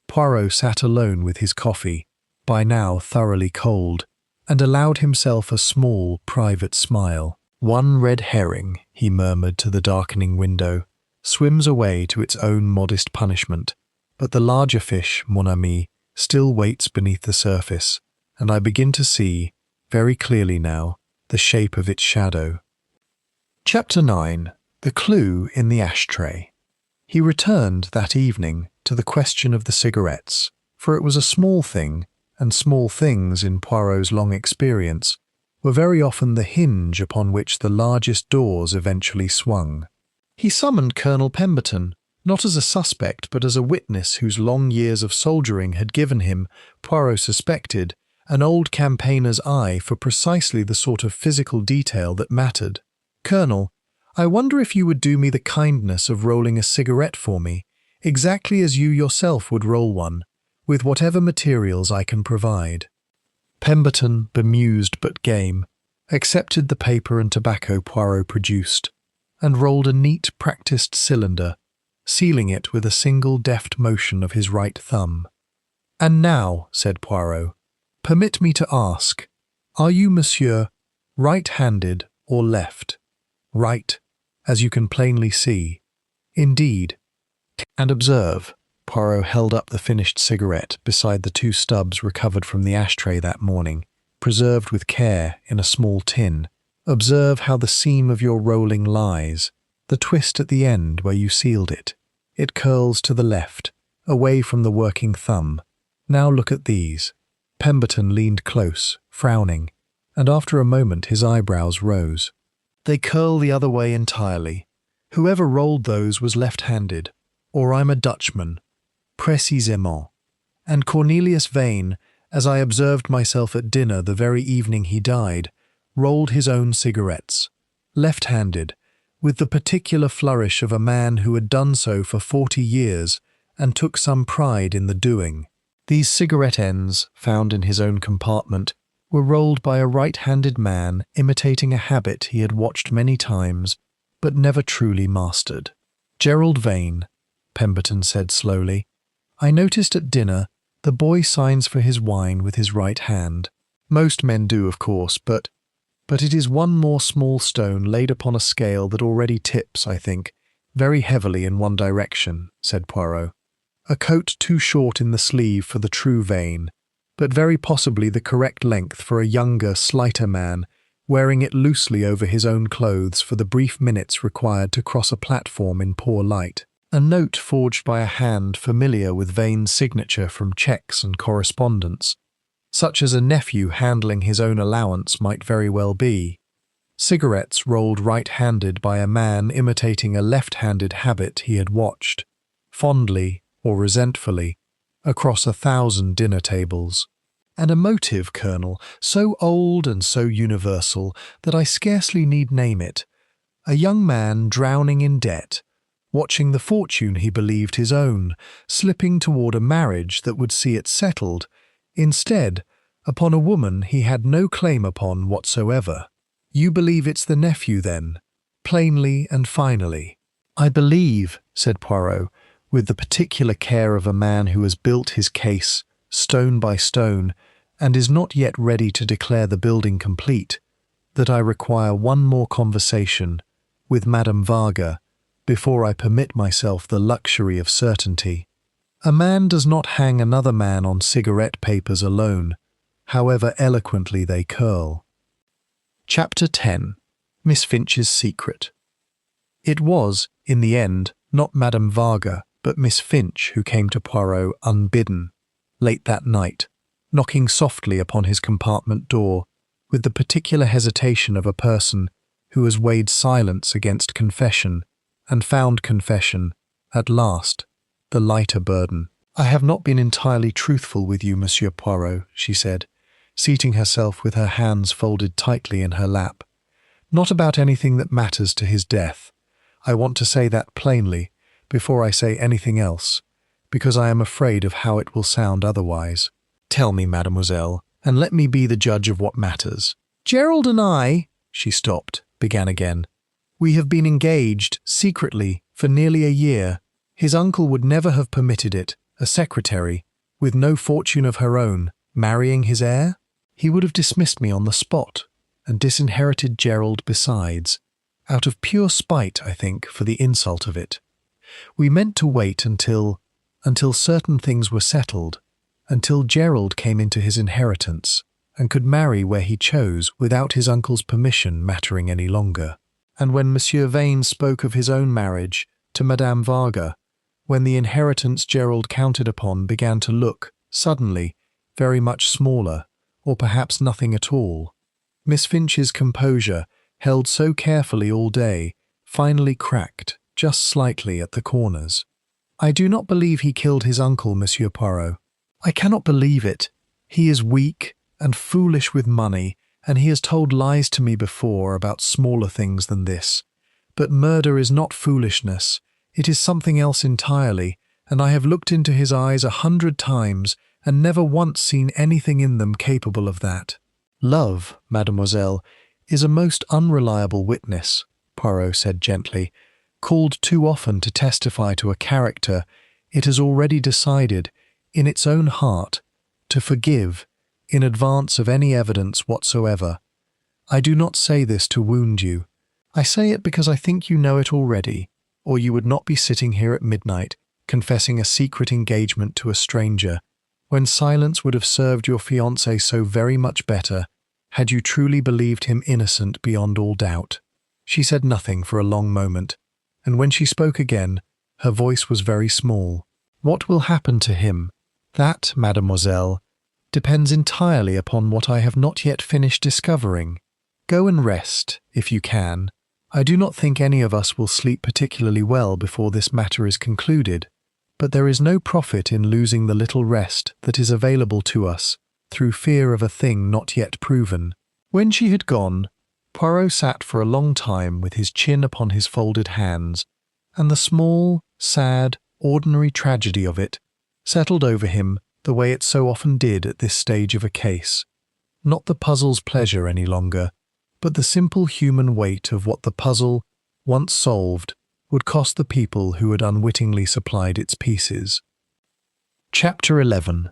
Poirot sat alone with his coffee, by now thoroughly cold, and allowed himself a small, private smile. "One red herring," he murmured to the darkening window, "swims away to its own modest punishment, but the larger fish, mon ami, still waits beneath the surface, and I begin to see, very clearly now, the shape of its shadow." Chapter 9. The Clue in the Ashtray. He returned that evening to the question of the cigarettes, for it was a small thing, and small things, in Poirot's long experience, were very often the hinge upon which the largest doors eventually swung. He summoned Colonel Pemberton, not as a suspect but as a witness whose long years of soldiering had given him, Poirot suspected, an old campaigner's eye for precisely the sort of physical detail that mattered. "Colonel, I wonder if you would do me the kindness of rolling a cigarette for me, exactly as you yourself would roll one, with whatever materials I can provide." Pemberton, bemused but game, accepted the paper and tobacco Poirot produced, and rolled a neat, practised cylinder, sealing it with a single deft motion of his right thumb. "And now," said Poirot, "permit me to ask, are you, monsieur, right-handed or left?" "Right, as you can plainly see." "Indeed. And observe," Poirot held up the finished cigarette beside the 2 stubs recovered from the ashtray that morning, preserved with care in a small tin. "Observe how the seam of your rolling lies, the twist at the end where you sealed it. It curls to the left, away from the working thumb. Now look at these." Pemberton leaned close, frowning, and after a moment his eyebrows rose. "They curl the other way entirely. Whoever rolled those was left-handed, or I'm a Dutchman, précisément. And Cornelius Vane, as I observed myself at dinner the very evening he died, rolled his own cigarettes. Left-handed, with the particular flourish of a man who had done so for 40 years and took some pride in the doing. These cigarette ends, found in his own compartment, were rolled by a right-handed man imitating a habit he had watched many times but never truly mastered. "Gerald Vane," Pemberton said slowly, "I noticed at dinner the boy signs for his wine with his right hand. Most men do, of course, but it is one more small stone laid upon a scale that already tips, I think, very heavily in one direction," said Poirot. "A coat too short in the sleeve for the true Vane, but very possibly the correct length for a younger, slighter man, wearing it loosely over his own clothes for the brief minutes required to cross a platform in poor light. A note forged by a hand familiar with Vane's signature from checks and correspondence, such as a nephew handling his own allowance might very well be. Cigarettes rolled right-handed by a man imitating a left-handed habit he had watched, fondly or resentfully, across 1,000 dinner tables. And a motive, Colonel, so old and so universal that I scarcely need name it. A young man drowning in debt, watching the fortune he believed his own, slipping toward a marriage that would see it settled, instead, upon a woman he had no claim upon whatsoever. You believe it's the nephew, then, plainly and finally?" "I believe," said Poirot, with the particular care of a man who has built his case, stone by stone, and is not yet ready to declare the building complete, "that I require one more conversation with Madame Varga before I permit myself the luxury of certainty. A man does not hang another man on cigarette papers alone, however eloquently they curl." Chapter 10. Miss Finch's Secret. It was, in the end, not Madame Varga, but Miss Finch who came to Poirot unbidden, late that night, knocking softly upon his compartment door, with the particular hesitation of a person who has weighed silence against confession, and found confession, at last, the lighter burden. "I have not been entirely truthful with you, Monsieur Poirot," she said, seating herself with her hands folded tightly in her lap. "Not about anything that matters to his death. I want to say that plainly, before I say anything else, because I am afraid of how it will sound otherwise. Tell me, mademoiselle, and let me be the judge of what matters." "Gerald and I," she stopped, began again. "We have been engaged, secretly, for nearly a year. His uncle would never have permitted it, a secretary, with no fortune of her own, marrying his heir. He would have dismissed me on the spot, and disinherited Gerald besides, out of pure spite, I think, for the insult of it. We meant to wait until certain things were settled, until Gerald came into his inheritance, and could marry where he chose without his uncle's permission mattering any longer. And when Monsieur Vane spoke of his own marriage to Madame Varga, when the inheritance Gerald counted upon began to look, suddenly, very much smaller, or perhaps nothing at all, Miss Finch's composure, held so carefully all day, finally cracked, just slightly at the corners. "I do not believe he killed his uncle, Monsieur Poirot. I cannot believe it. He is weak and foolish with money, and he has told lies to me before about smaller things than this. But murder is not foolishness. It is something else entirely, and I have looked into his eyes 100 times and never once seen anything in them capable of that." "Love, mademoiselle, is a most unreliable witness," Poirot said gently. "Called too often to testify to a character it has already decided, in its own heart, to forgive, in advance of any evidence whatsoever. I do not say this to wound you. I say it because I think you know it already, or you would not be sitting here at midnight, confessing a secret engagement to a stranger, when silence would have served your fiancé so very much better, had you truly believed him innocent beyond all doubt." She said nothing for a long moment, and when she spoke again, her voice was very small. "What will happen to him? That, mademoiselle, depends entirely upon what I have not yet finished discovering. Go and rest, if you can. I do not think any of us will sleep particularly well before this matter is concluded, but there is no profit in losing the little rest that is available to us through fear of a thing not yet proven." When she had gone, Poirot sat for a long time with his chin upon his folded hands, and the small, sad, ordinary tragedy of it settled over him the way it so often did at this stage of a case. Not the puzzle's pleasure any longer, but the simple human weight of what the puzzle, once solved, would cost the people who had unwittingly supplied its pieces. Chapter 11.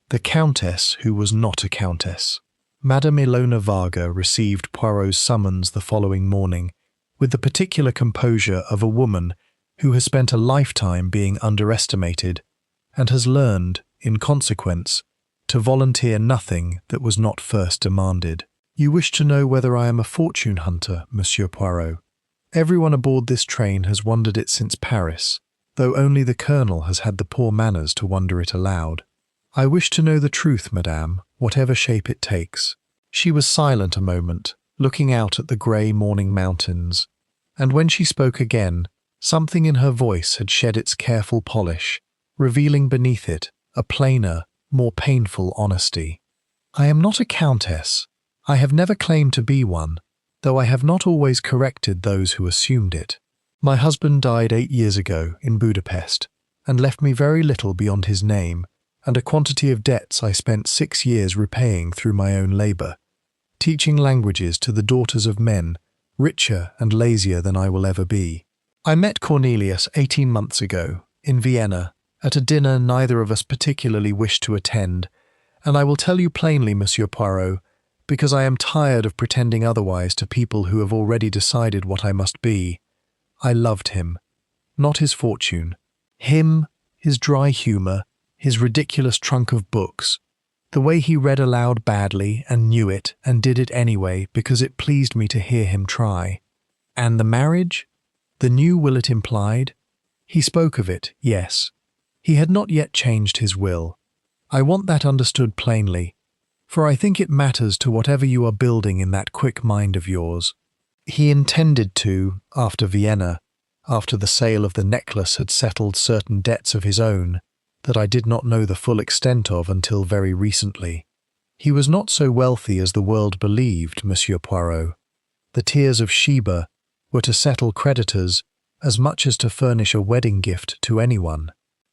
The Countess Who Was Not a Countess. Madame Ilona Varga received Poirot's summons the following morning with the particular composure of a woman who has spent a lifetime being underestimated and has learned, in consequence, to volunteer nothing that was not first demanded. "You wish to know whether I am a fortune hunter, Monsieur Poirot. Everyone aboard this train has wondered it since Paris, though only the Colonel has had the poor manners to wonder it aloud. I wish to know the truth, madame, whatever shape it takes." She was silent a moment, looking out at the grey morning mountains, and when she spoke again, something in her voice had shed its careful polish, revealing beneath it a plainer, more painful honesty. "I am not a countess. I have never claimed to be one, though I have not always corrected those who assumed it. My husband died 8 years ago in Budapest, and left me very little beyond his name, and a quantity of debts I spent 6 years repaying through my own labour, teaching languages to the daughters of men, richer and lazier than I will ever be. I met Cornelius 18 months ago, in Vienna, at a dinner neither of us particularly wished to attend, and I will tell you plainly, Monsieur Poirot, because I am tired of pretending otherwise to people who have already decided what I must be. I loved him, not his fortune. Him, his dry humour, his ridiculous trunk of books, the way he read aloud badly and knew it and did it anyway because it pleased me to hear him try. And the marriage? The new will it implied? He spoke of it, yes. He had not yet changed his will. I want that understood plainly, for I think it matters to whatever you are building in that quick mind of yours. He intended to, after Vienna, after the sale of the necklace had settled certain debts of his own, that I did not know the full extent of until very recently. He was not so wealthy as the world believed, Monsieur Poirot. The tears of Sheba were to settle creditors as much as to furnish a wedding gift to anyone.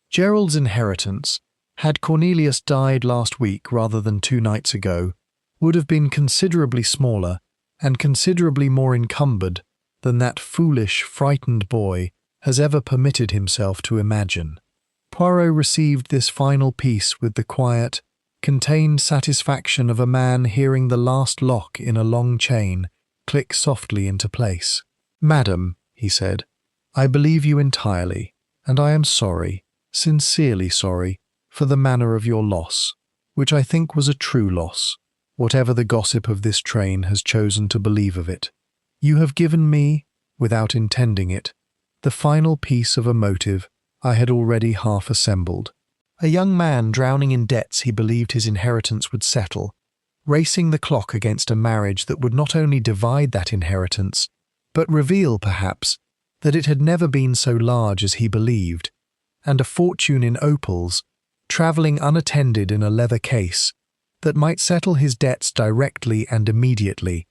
Gerald's inheritance, had Cornelius died last week rather than 2 nights ago, would have been considerably smaller and considerably more encumbered than that foolish, frightened boy has ever permitted himself to imagine. Poirot received this final piece with the quiet, contained satisfaction of a man hearing the last lock in a long chain click softly into place. "Madam," he said, "I believe you entirely, and I am sorry, sincerely sorry, for the manner of your loss, which I think was a true loss, whatever the gossip of this train has chosen to believe of it. You have given me, without intending it, the final piece of a motive I had already half assembled. A young man drowning in debts he believed his inheritance would settle, racing the clock against a marriage that would not only divide that inheritance, but reveal, perhaps, that it had never been so large as he believed, and a fortune in opals, travelling unattended in a leather case, that might settle his debts directly and immediately,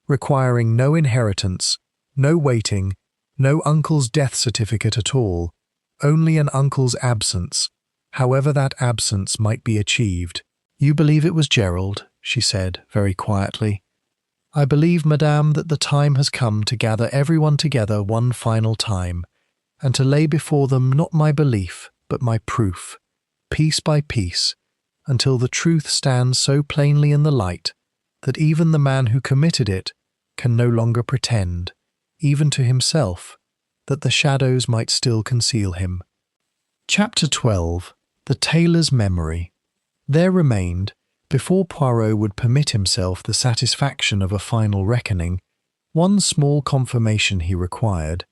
requiring no inheritance, no waiting, no uncle's death certificate at all, only an uncle's absence, however that absence might be achieved. "You believe it was Gerald," she said, very quietly. "I believe, madame, that the time has come to gather everyone together one final time, and to lay before them not my belief, but my proof, piece by piece, until the truth stands so plainly in the light that even the man who committed it can no longer pretend, even to himself, that the shadows might still conceal him." Chapter 12. The Tailor's Memory. There remained, before Poirot would permit himself the satisfaction of a final reckoning, one small confirmation he required,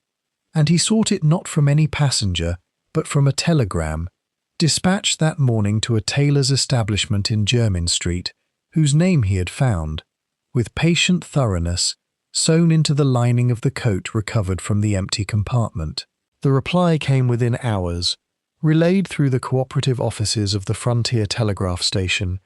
and he sought it not from any passenger, but from a telegram, dispatched that morning to a tailor's establishment in Jermyn Street, whose name he had found, with patient thoroughness, sewn into the lining of the coat recovered from the empty compartment. The reply came within hours, relayed through the cooperative offices of the Frontier Telegraph Station,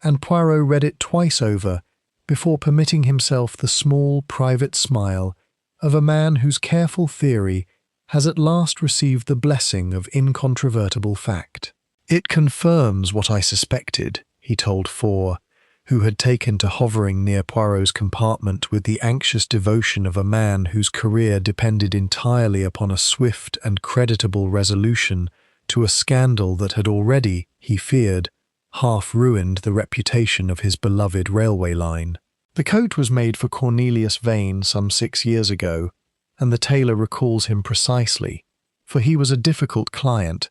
and Poirot read it twice over before permitting himself the small, private smile of a man whose careful theory has at last received the blessing of incontrovertible fact. "It confirms what I suspected," he told Four, who had taken to hovering near Poirot's compartment with the anxious devotion of a man whose career depended entirely upon a swift and creditable resolution to a scandal that had already, he feared, half ruined the reputation of his beloved railway line. The coat was made for Cornelius Vane some 6 years ago, and the tailor recalls him precisely, for he was a difficult client,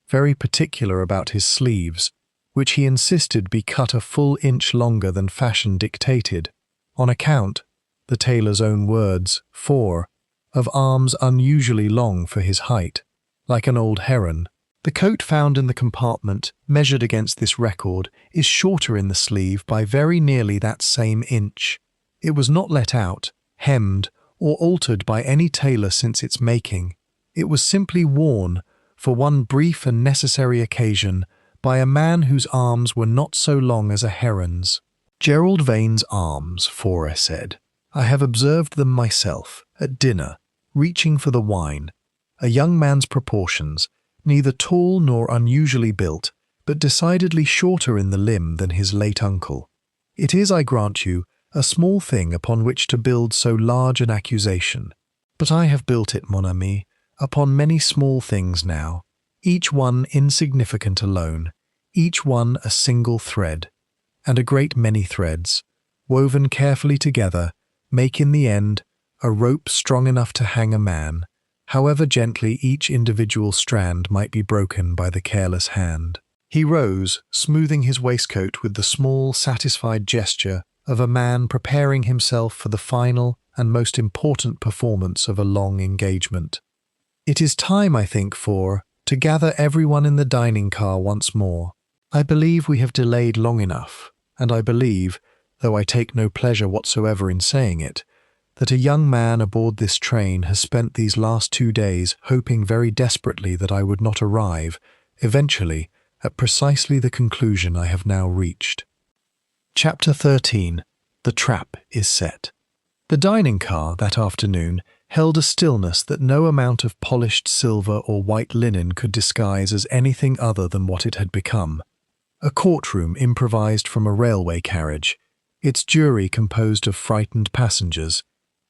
very particular about his sleeves, which he insisted be cut a full inch longer than fashion dictated, on account, the tailor's own words, of arms unusually long for his height, like an old heron. The coat found in the compartment, measured against this record, is shorter in the sleeve by very nearly that same inch. It was not let out, hemmed, or altered by any tailor since its making. It was simply worn, for one brief and necessary occasion, by a man whose arms were not so long as a heron's. "Gerald Vane's arms," Forer said. "I have observed them myself, at dinner, reaching for the wine. A young man's proportions, neither tall nor unusually built, but decidedly shorter in the limb than his late uncle. It is, I grant you, a small thing upon which to build so large an accusation. But I have built it, mon ami, upon many small things now, each one insignificant alone, each one a single thread, and a great many threads, woven carefully together, make in the end a rope strong enough to hang a man, however gently each individual strand might be broken by the careless hand." He rose, smoothing his waistcoat with the small, satisfied gesture of a man preparing himself for the final and most important performance of a long engagement. "It is time, I think, to gather everyone in the dining car once more. I believe we have delayed long enough, and I believe, though I take no pleasure whatsoever in saying it, that a young man aboard this train has spent these last 2 days hoping very desperately that I would not arrive, eventually, at precisely the conclusion I have now reached." Chapter 13. The Trap is Set. The dining car that afternoon held a stillness that no amount of polished silver or white linen could disguise as anything other than what it had become. A courtroom improvised from a railway carriage, its jury composed of frightened passengers,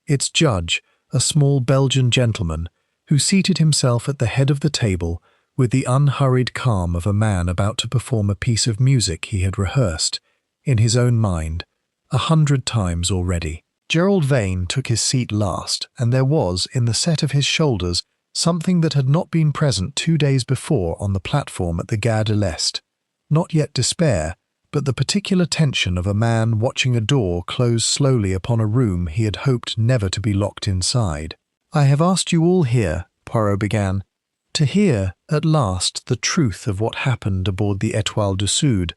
its judge, a small Belgian gentleman, who seated himself at the head of the table with the unhurried calm of a man about to perform a piece of music he had rehearsed, in his own mind, 100 times already. Gerald Vane took his seat last, and there was, in the set of his shoulders, something that had not been present 2 days before on the platform at the Gare de l'Est. Not yet despair, but the particular tension of a man watching a door close slowly upon a room he had hoped never to be locked inside. "I have asked you all here," Poirot began, "to hear, at last, the truth of what happened aboard the Étoile du Sud,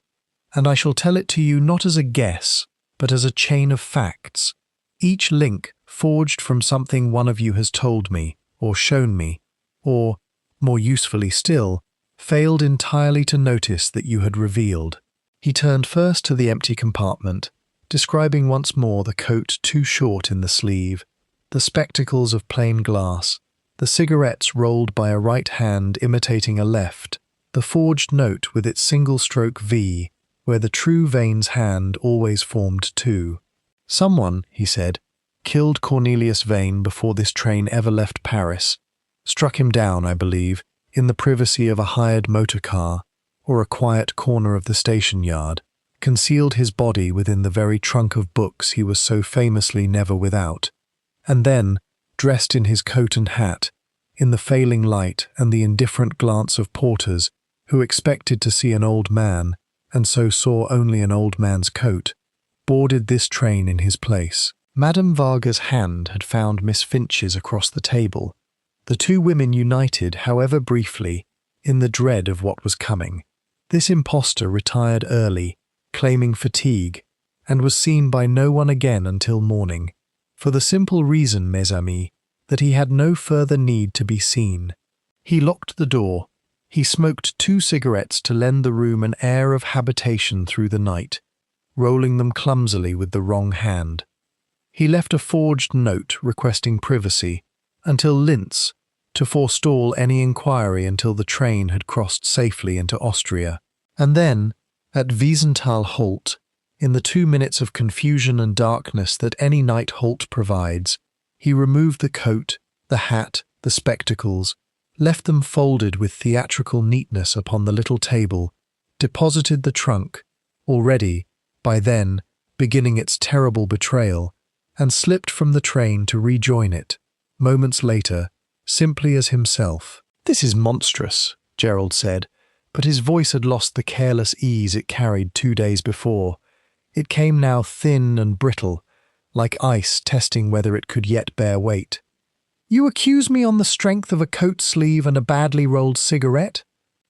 and I shall tell it to you not as a guess, but as a chain of facts, each link forged from something one of you has told me, or shown me, or, more usefully still, failed entirely to notice that you had revealed." He turned first to the empty compartment, describing once more the coat too short in the sleeve, the spectacles of plain glass, the cigarettes rolled by a right hand imitating a left, the forged note with its single-stroke V, where the true Vane's hand always formed two. "Someone," he said, "killed Cornelius Vane before this train ever left Paris, struck him down, I believe, in the privacy of a hired motor car, or a quiet corner of the station yard, concealed his body within the very trunk of books he was so famously never without, and then, dressed in his coat and hat, in the failing light and the indifferent glance of porters who expected to see an old man, and so saw only an old man's coat, boarded this train in his place." Madame Varga's hand had found Miss Finch's across the table. The two women united, however briefly, in the dread of what was coming. This impostor retired early, claiming fatigue, and was seen by no one again until morning, for the simple reason, mes amis, that he had no further need to be seen. He locked the door. He smoked 2 cigarettes to lend the room an air of habitation through the night. rolling them clumsily with the wrong hand. He left a forged note requesting privacy until Linz, to forestall any inquiry until the train had crossed safely into Austria. And then, at Wiesenthal halt, in the 2 minutes of confusion and darkness that any night halt provides, he removed the coat, the hat, the spectacles, left them folded with theatrical neatness upon the little table, deposited the trunk, already, by then, beginning its terrible betrayal, and slipped from the train to rejoin it, moments later, simply as himself. "This is monstrous," Gerald said, but his voice had lost the careless ease it carried 2 days before. It came now thin and brittle, like ice testing whether it could yet bear weight. "You accuse me on the strength of a coat sleeve and a badly rolled cigarette?"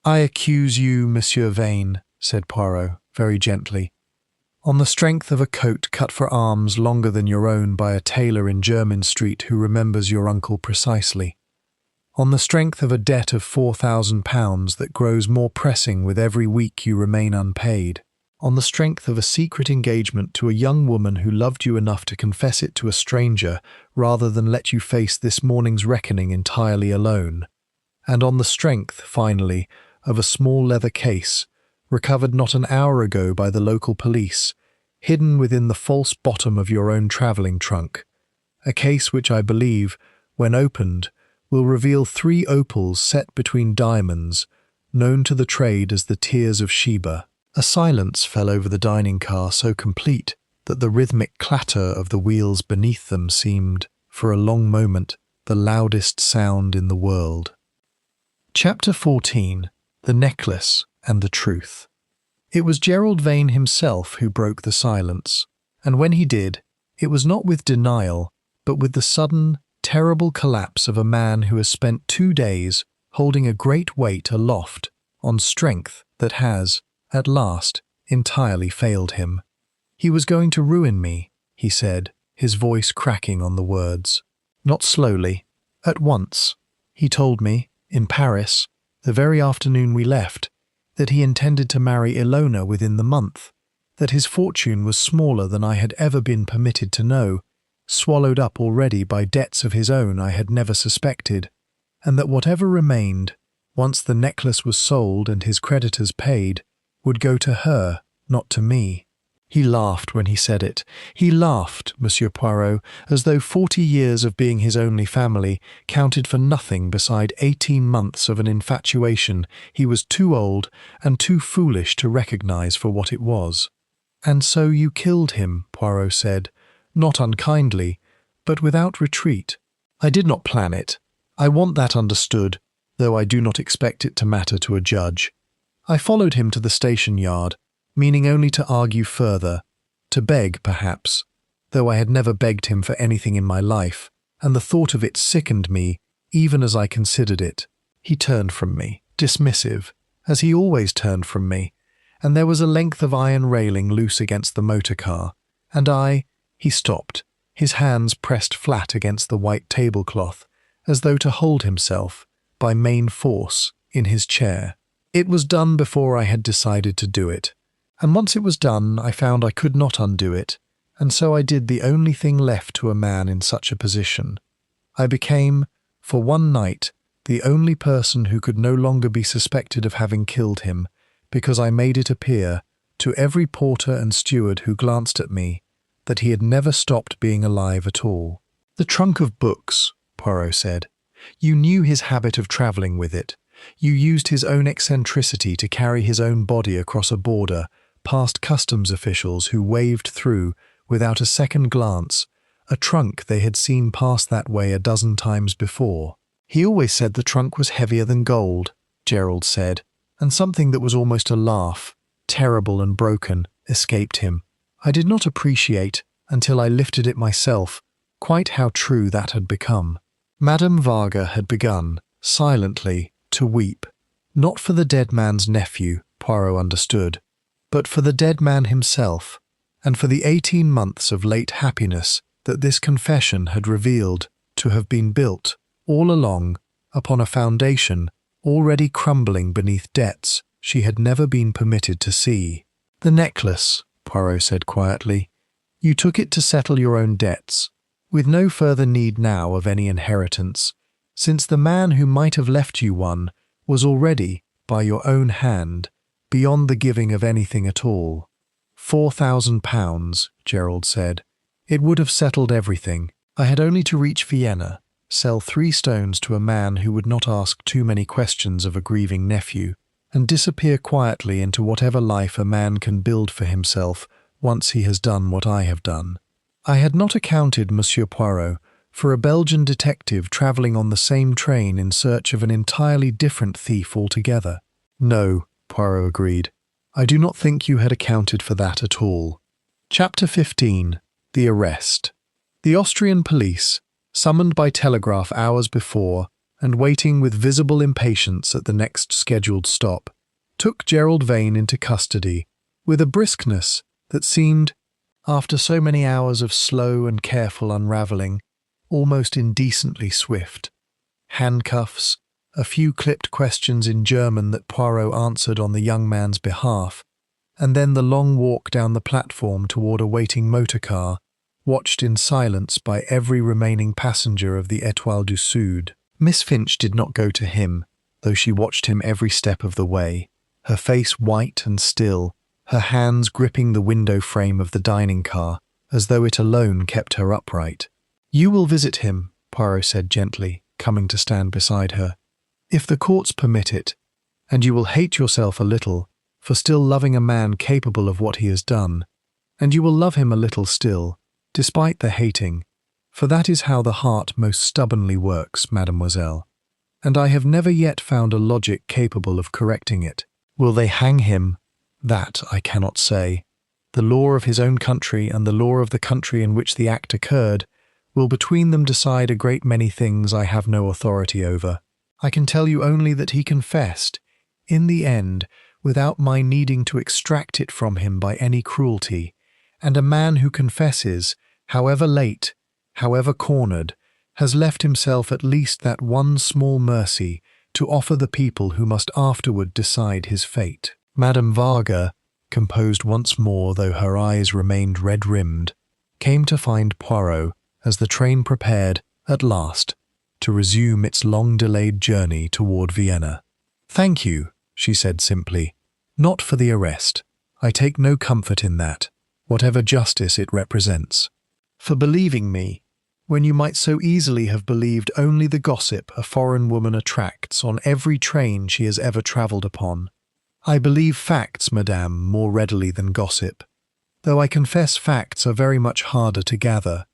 "I accuse you, Monsieur Vane," said Poirot, very gently, "on the strength of a coat cut for arms longer than your own by a tailor in Jermyn Street who remembers your uncle precisely. On the strength of a debt of £4,000 that grows more pressing with every week you remain unpaid. On the strength of a secret engagement to a young woman who loved you enough to confess it to a stranger rather than let you face this morning's reckoning entirely alone. And on the strength, finally, of a small leather case, recovered not an hour ago by the local police, hidden within the false bottom of your own travelling trunk. A case which I believe, when opened, will reveal 3 opals set between diamonds, known to the trade as the Tears of Sheba." A silence fell over the dining car so complete that the rhythmic clatter of the wheels beneath them seemed, for a long moment, the loudest sound in the world. Chapter 14. The Necklace and the Truth. It was Gerald Vane himself who broke the silence, and when he did, it was not with denial, but with the sudden, terrible collapse of a man who has spent 2 days holding a great weight aloft on strength that has, at last, entirely failed him. "He was going to ruin me," he said, his voice cracking on the words. "Not slowly, at once. He told me, in Paris, the very afternoon we left, that he intended to marry Ilona within the month, that his fortune was smaller than I had ever been permitted to know, swallowed up already by debts of his own I had never suspected, and that whatever remained, once the necklace was sold and his creditors paid, would go to her, not to me." He laughed when he said it. He laughed, Monsieur Poirot, as though 40 years of being his only family counted for nothing beside 18 months of an infatuation he was too old and too foolish to recognize for what it was. "And so you killed him," Poirot said, not unkindly, but without retreat. "I did not plan it. I want that understood, though I do not expect it to matter to a judge. I followed him to the station yard, meaning only to argue further, to beg, perhaps, though I had never begged him for anything in my life, and the thought of it sickened me, even as I considered it. He turned from me, dismissive, as he always turned from me, and there was a length of iron railing loose against the motor car, and he stopped, his hands pressed flat against the white tablecloth, as though to hold himself, by main force, in his chair. It was done before I had decided to do it, and once it was done I found I could not undo it, and so I did the only thing left to a man in such a position. I became, for one night, the only person who could no longer be suspected of having killed him, because I made it appear, to every porter and steward who glanced at me, that he had never stopped being alive at all." "The trunk of books," Poirot said. "You knew his habit of travelling with it. You used his own eccentricity to carry his own body across a border, past customs officials who waved through, without a second glance, a trunk they had seen pass that way a dozen times before." "He always said the trunk was heavier than gold," Gerald said, and something that was almost a laugh, terrible and broken, escaped him. I did not appreciate, until I lifted it myself, quite how true that had become. Madame Varga had begun, silently, to weep, not for the dead man's nephew, Poirot understood, but for the dead man himself, and for the 18 months of late happiness that this confession had revealed to have been built, all along, upon a foundation already crumbling beneath debts she had never been permitted to see. "The necklace," Poirot said quietly. "You took it to settle your own debts, with no further need now of any inheritance, since the man who might have left you one was already, by your own hand, beyond the giving of anything at all." £4,000, Gerald said. "It would have settled everything. I had only to reach Vienna, sell 3 stones to a man who would not ask too many questions of a grieving nephew, and disappear quietly into whatever life a man can build for himself once he has done what I have done. I had not accounted, Monsieur Poirot, for a Belgian detective travelling on the same train in search of an entirely different thief altogether." "No," Poirot agreed. "I do not think you had accounted for that at all." Chapter 15. The Arrest. The Austrian police, summoned by telegraph hours before and waiting with visible impatience at the next scheduled stop, took Gerald Vane into custody with a briskness that seemed, after so many hours of slow and careful unravelling, almost indecently swift. Handcuffs, a few clipped questions in German that Poirot answered on the young man's behalf, and then the long walk down the platform toward a waiting motor car, watched in silence by every remaining passenger of the Étoile du Sud. Miss Finch did not go to him, though she watched him every step of the way, her face white and still, her hands gripping the window frame of the dining car, as though it alone kept her upright. "You will visit him," Poirot said gently, coming to stand beside her, "if the courts permit it, and you will hate yourself a little for still loving a man capable of what he has done, and you will love him a little still, despite the hating, for that is how the heart most stubbornly works, mademoiselle, and I have never yet found a logic capable of correcting it. Will they hang him? That I cannot say. The law of his own country and the law of the country in which the act occurred will between them decide a great many things I have no authority over. I can tell you only that he confessed, in the end, without my needing to extract it from him by any cruelty, and a man who confesses, however late, however cornered, has left himself at least that one small mercy to offer the people who must afterward decide his fate." Madame Varga, composed once more though her eyes remained red-rimmed, came to find Poirot as the train prepared, at last, to resume its long-delayed journey toward Vienna. "Thank you," she said simply, "not for the arrest. I take no comfort in that, whatever justice it represents. For believing me, when you might so easily have believed only the gossip a foreign woman attracts on every train she has ever travelled upon. I believe facts, madame, more readily than gossip, though I confess facts are very much harder to gather.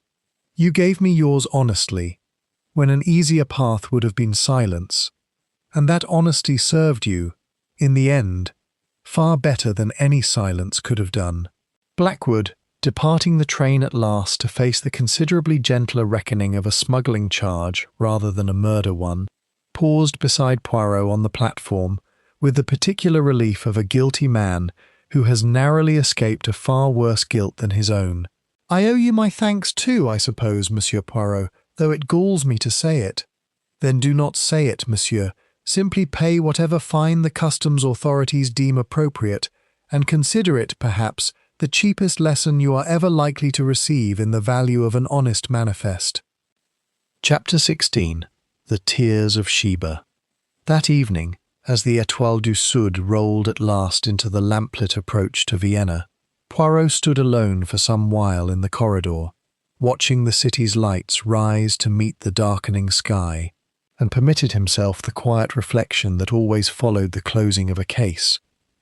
You gave me yours honestly, when an easier path would have been silence, and that honesty served you, in the end, far better than any silence could have done." Blackwood, departing the train at last to face the considerably gentler reckoning of a smuggling charge rather than a murder one, paused beside Poirot on the platform with the particular relief of a guilty man who has narrowly escaped a far worse guilt than his own. "I owe you my thanks too, I suppose, Monsieur Poirot, though it galls me to say it." "Then do not say it, monsieur. Simply pay whatever fine the customs authorities deem appropriate, and consider it, perhaps, the cheapest lesson you are ever likely to receive in the value of an honest manifest." Chapter 16. The Tears of Sheba. That evening, as the Étoile du Sud rolled at last into the lamplit approach to Vienna, Poirot stood alone for some while in the corridor, watching the city's lights rise to meet the darkening sky, and permitted himself the quiet reflection that always followed the closing of a case.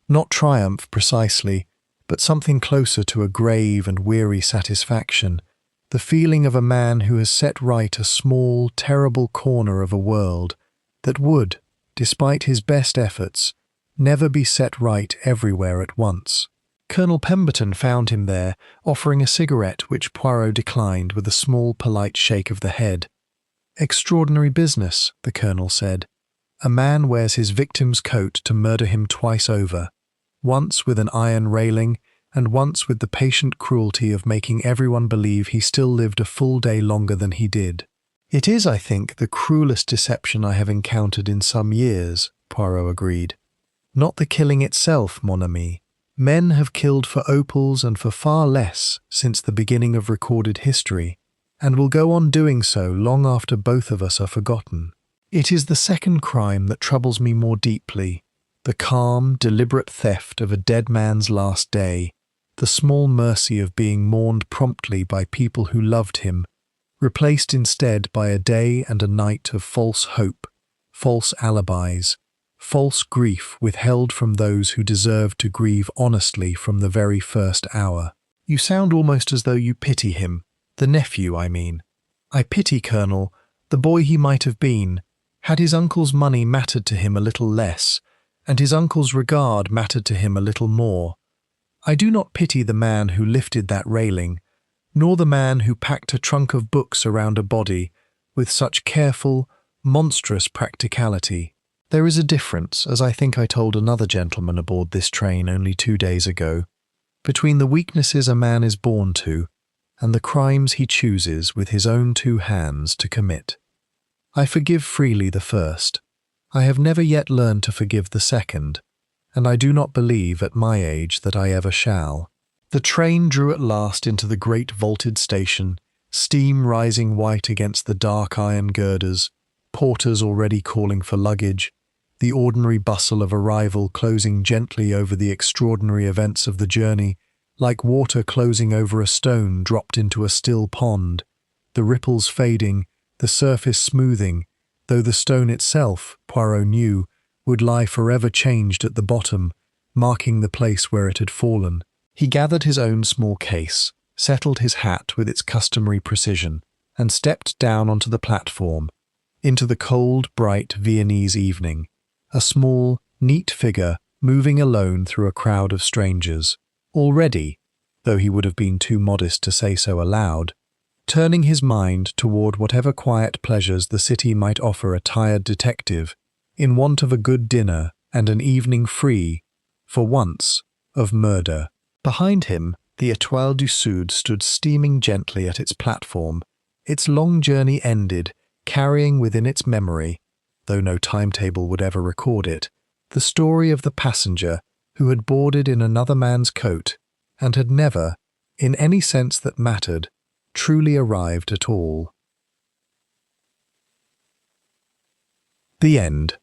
Not triumph precisely, but something closer to a grave and weary satisfaction, the feeling of a man who has set right a small, terrible corner of a world that would, despite his best efforts, never be set right everywhere at once. Colonel Pemberton found him there, offering a cigarette which Poirot declined with a small polite shake of the head. "Extraordinary business," the colonel said. "A man wears his victim's coat to murder him twice over, once with an iron railing, and once with the patient cruelty of making everyone believe he still lived a full day longer than he did." "It is, I think, the cruelest deception I have encountered in some years," Poirot agreed. "Not the killing itself, mon ami, Men have killed for opals and for far less since the beginning of recorded history, and will go on doing so long after both of us are forgotten. It is the second crime that troubles me more deeply, the calm, deliberate theft of a dead man's last day, the small mercy of being mourned promptly by people who loved him, replaced instead by a day and a night of false hope, false alibis, false grief withheld from those who deserved to grieve honestly from the very first hour. You sound almost as though you pity him, the nephew, I mean. I pity Colonel, the boy he might have been, had his uncle's money mattered to him a little less, and his uncle's regard mattered to him a little more. I do not pity the man who lifted that railing, nor the man who packed a trunk of books around a body with such careful, monstrous practicality. There is a difference, as I think I told another gentleman aboard this train only 2 days ago, between the weaknesses a man is born to and the crimes he chooses with his own 2 hands to commit. I forgive freely the first. I have never yet learned to forgive the second, and I do not believe at my age that I ever shall. The train drew at last into the great vaulted station, steam rising white against the dark iron girders, porters already calling for luggage, the ordinary bustle of arrival closing gently over the extraordinary events of the journey, like water closing over a stone dropped into a still pond, the ripples fading, the surface smoothing, though the stone itself, Poirot knew, would lie forever changed at the bottom, marking the place where it had fallen. He gathered his own small case, settled his hat with its customary precision, and stepped down onto the platform, into the cold, bright Viennese evening, a small, neat figure moving alone through a crowd of strangers, already, though he would have been too modest to say so aloud, turning his mind toward whatever quiet pleasures the city might offer a tired detective, in want of a good dinner and an evening free, for once, of murder. Behind him, the Étoile du Sud stood steaming gently at its platform, its long journey ended, carrying within its memory, though no timetable would ever record it, the story of the passenger who had boarded in another man's coat and had never, in any sense that mattered, truly arrived at all. The end.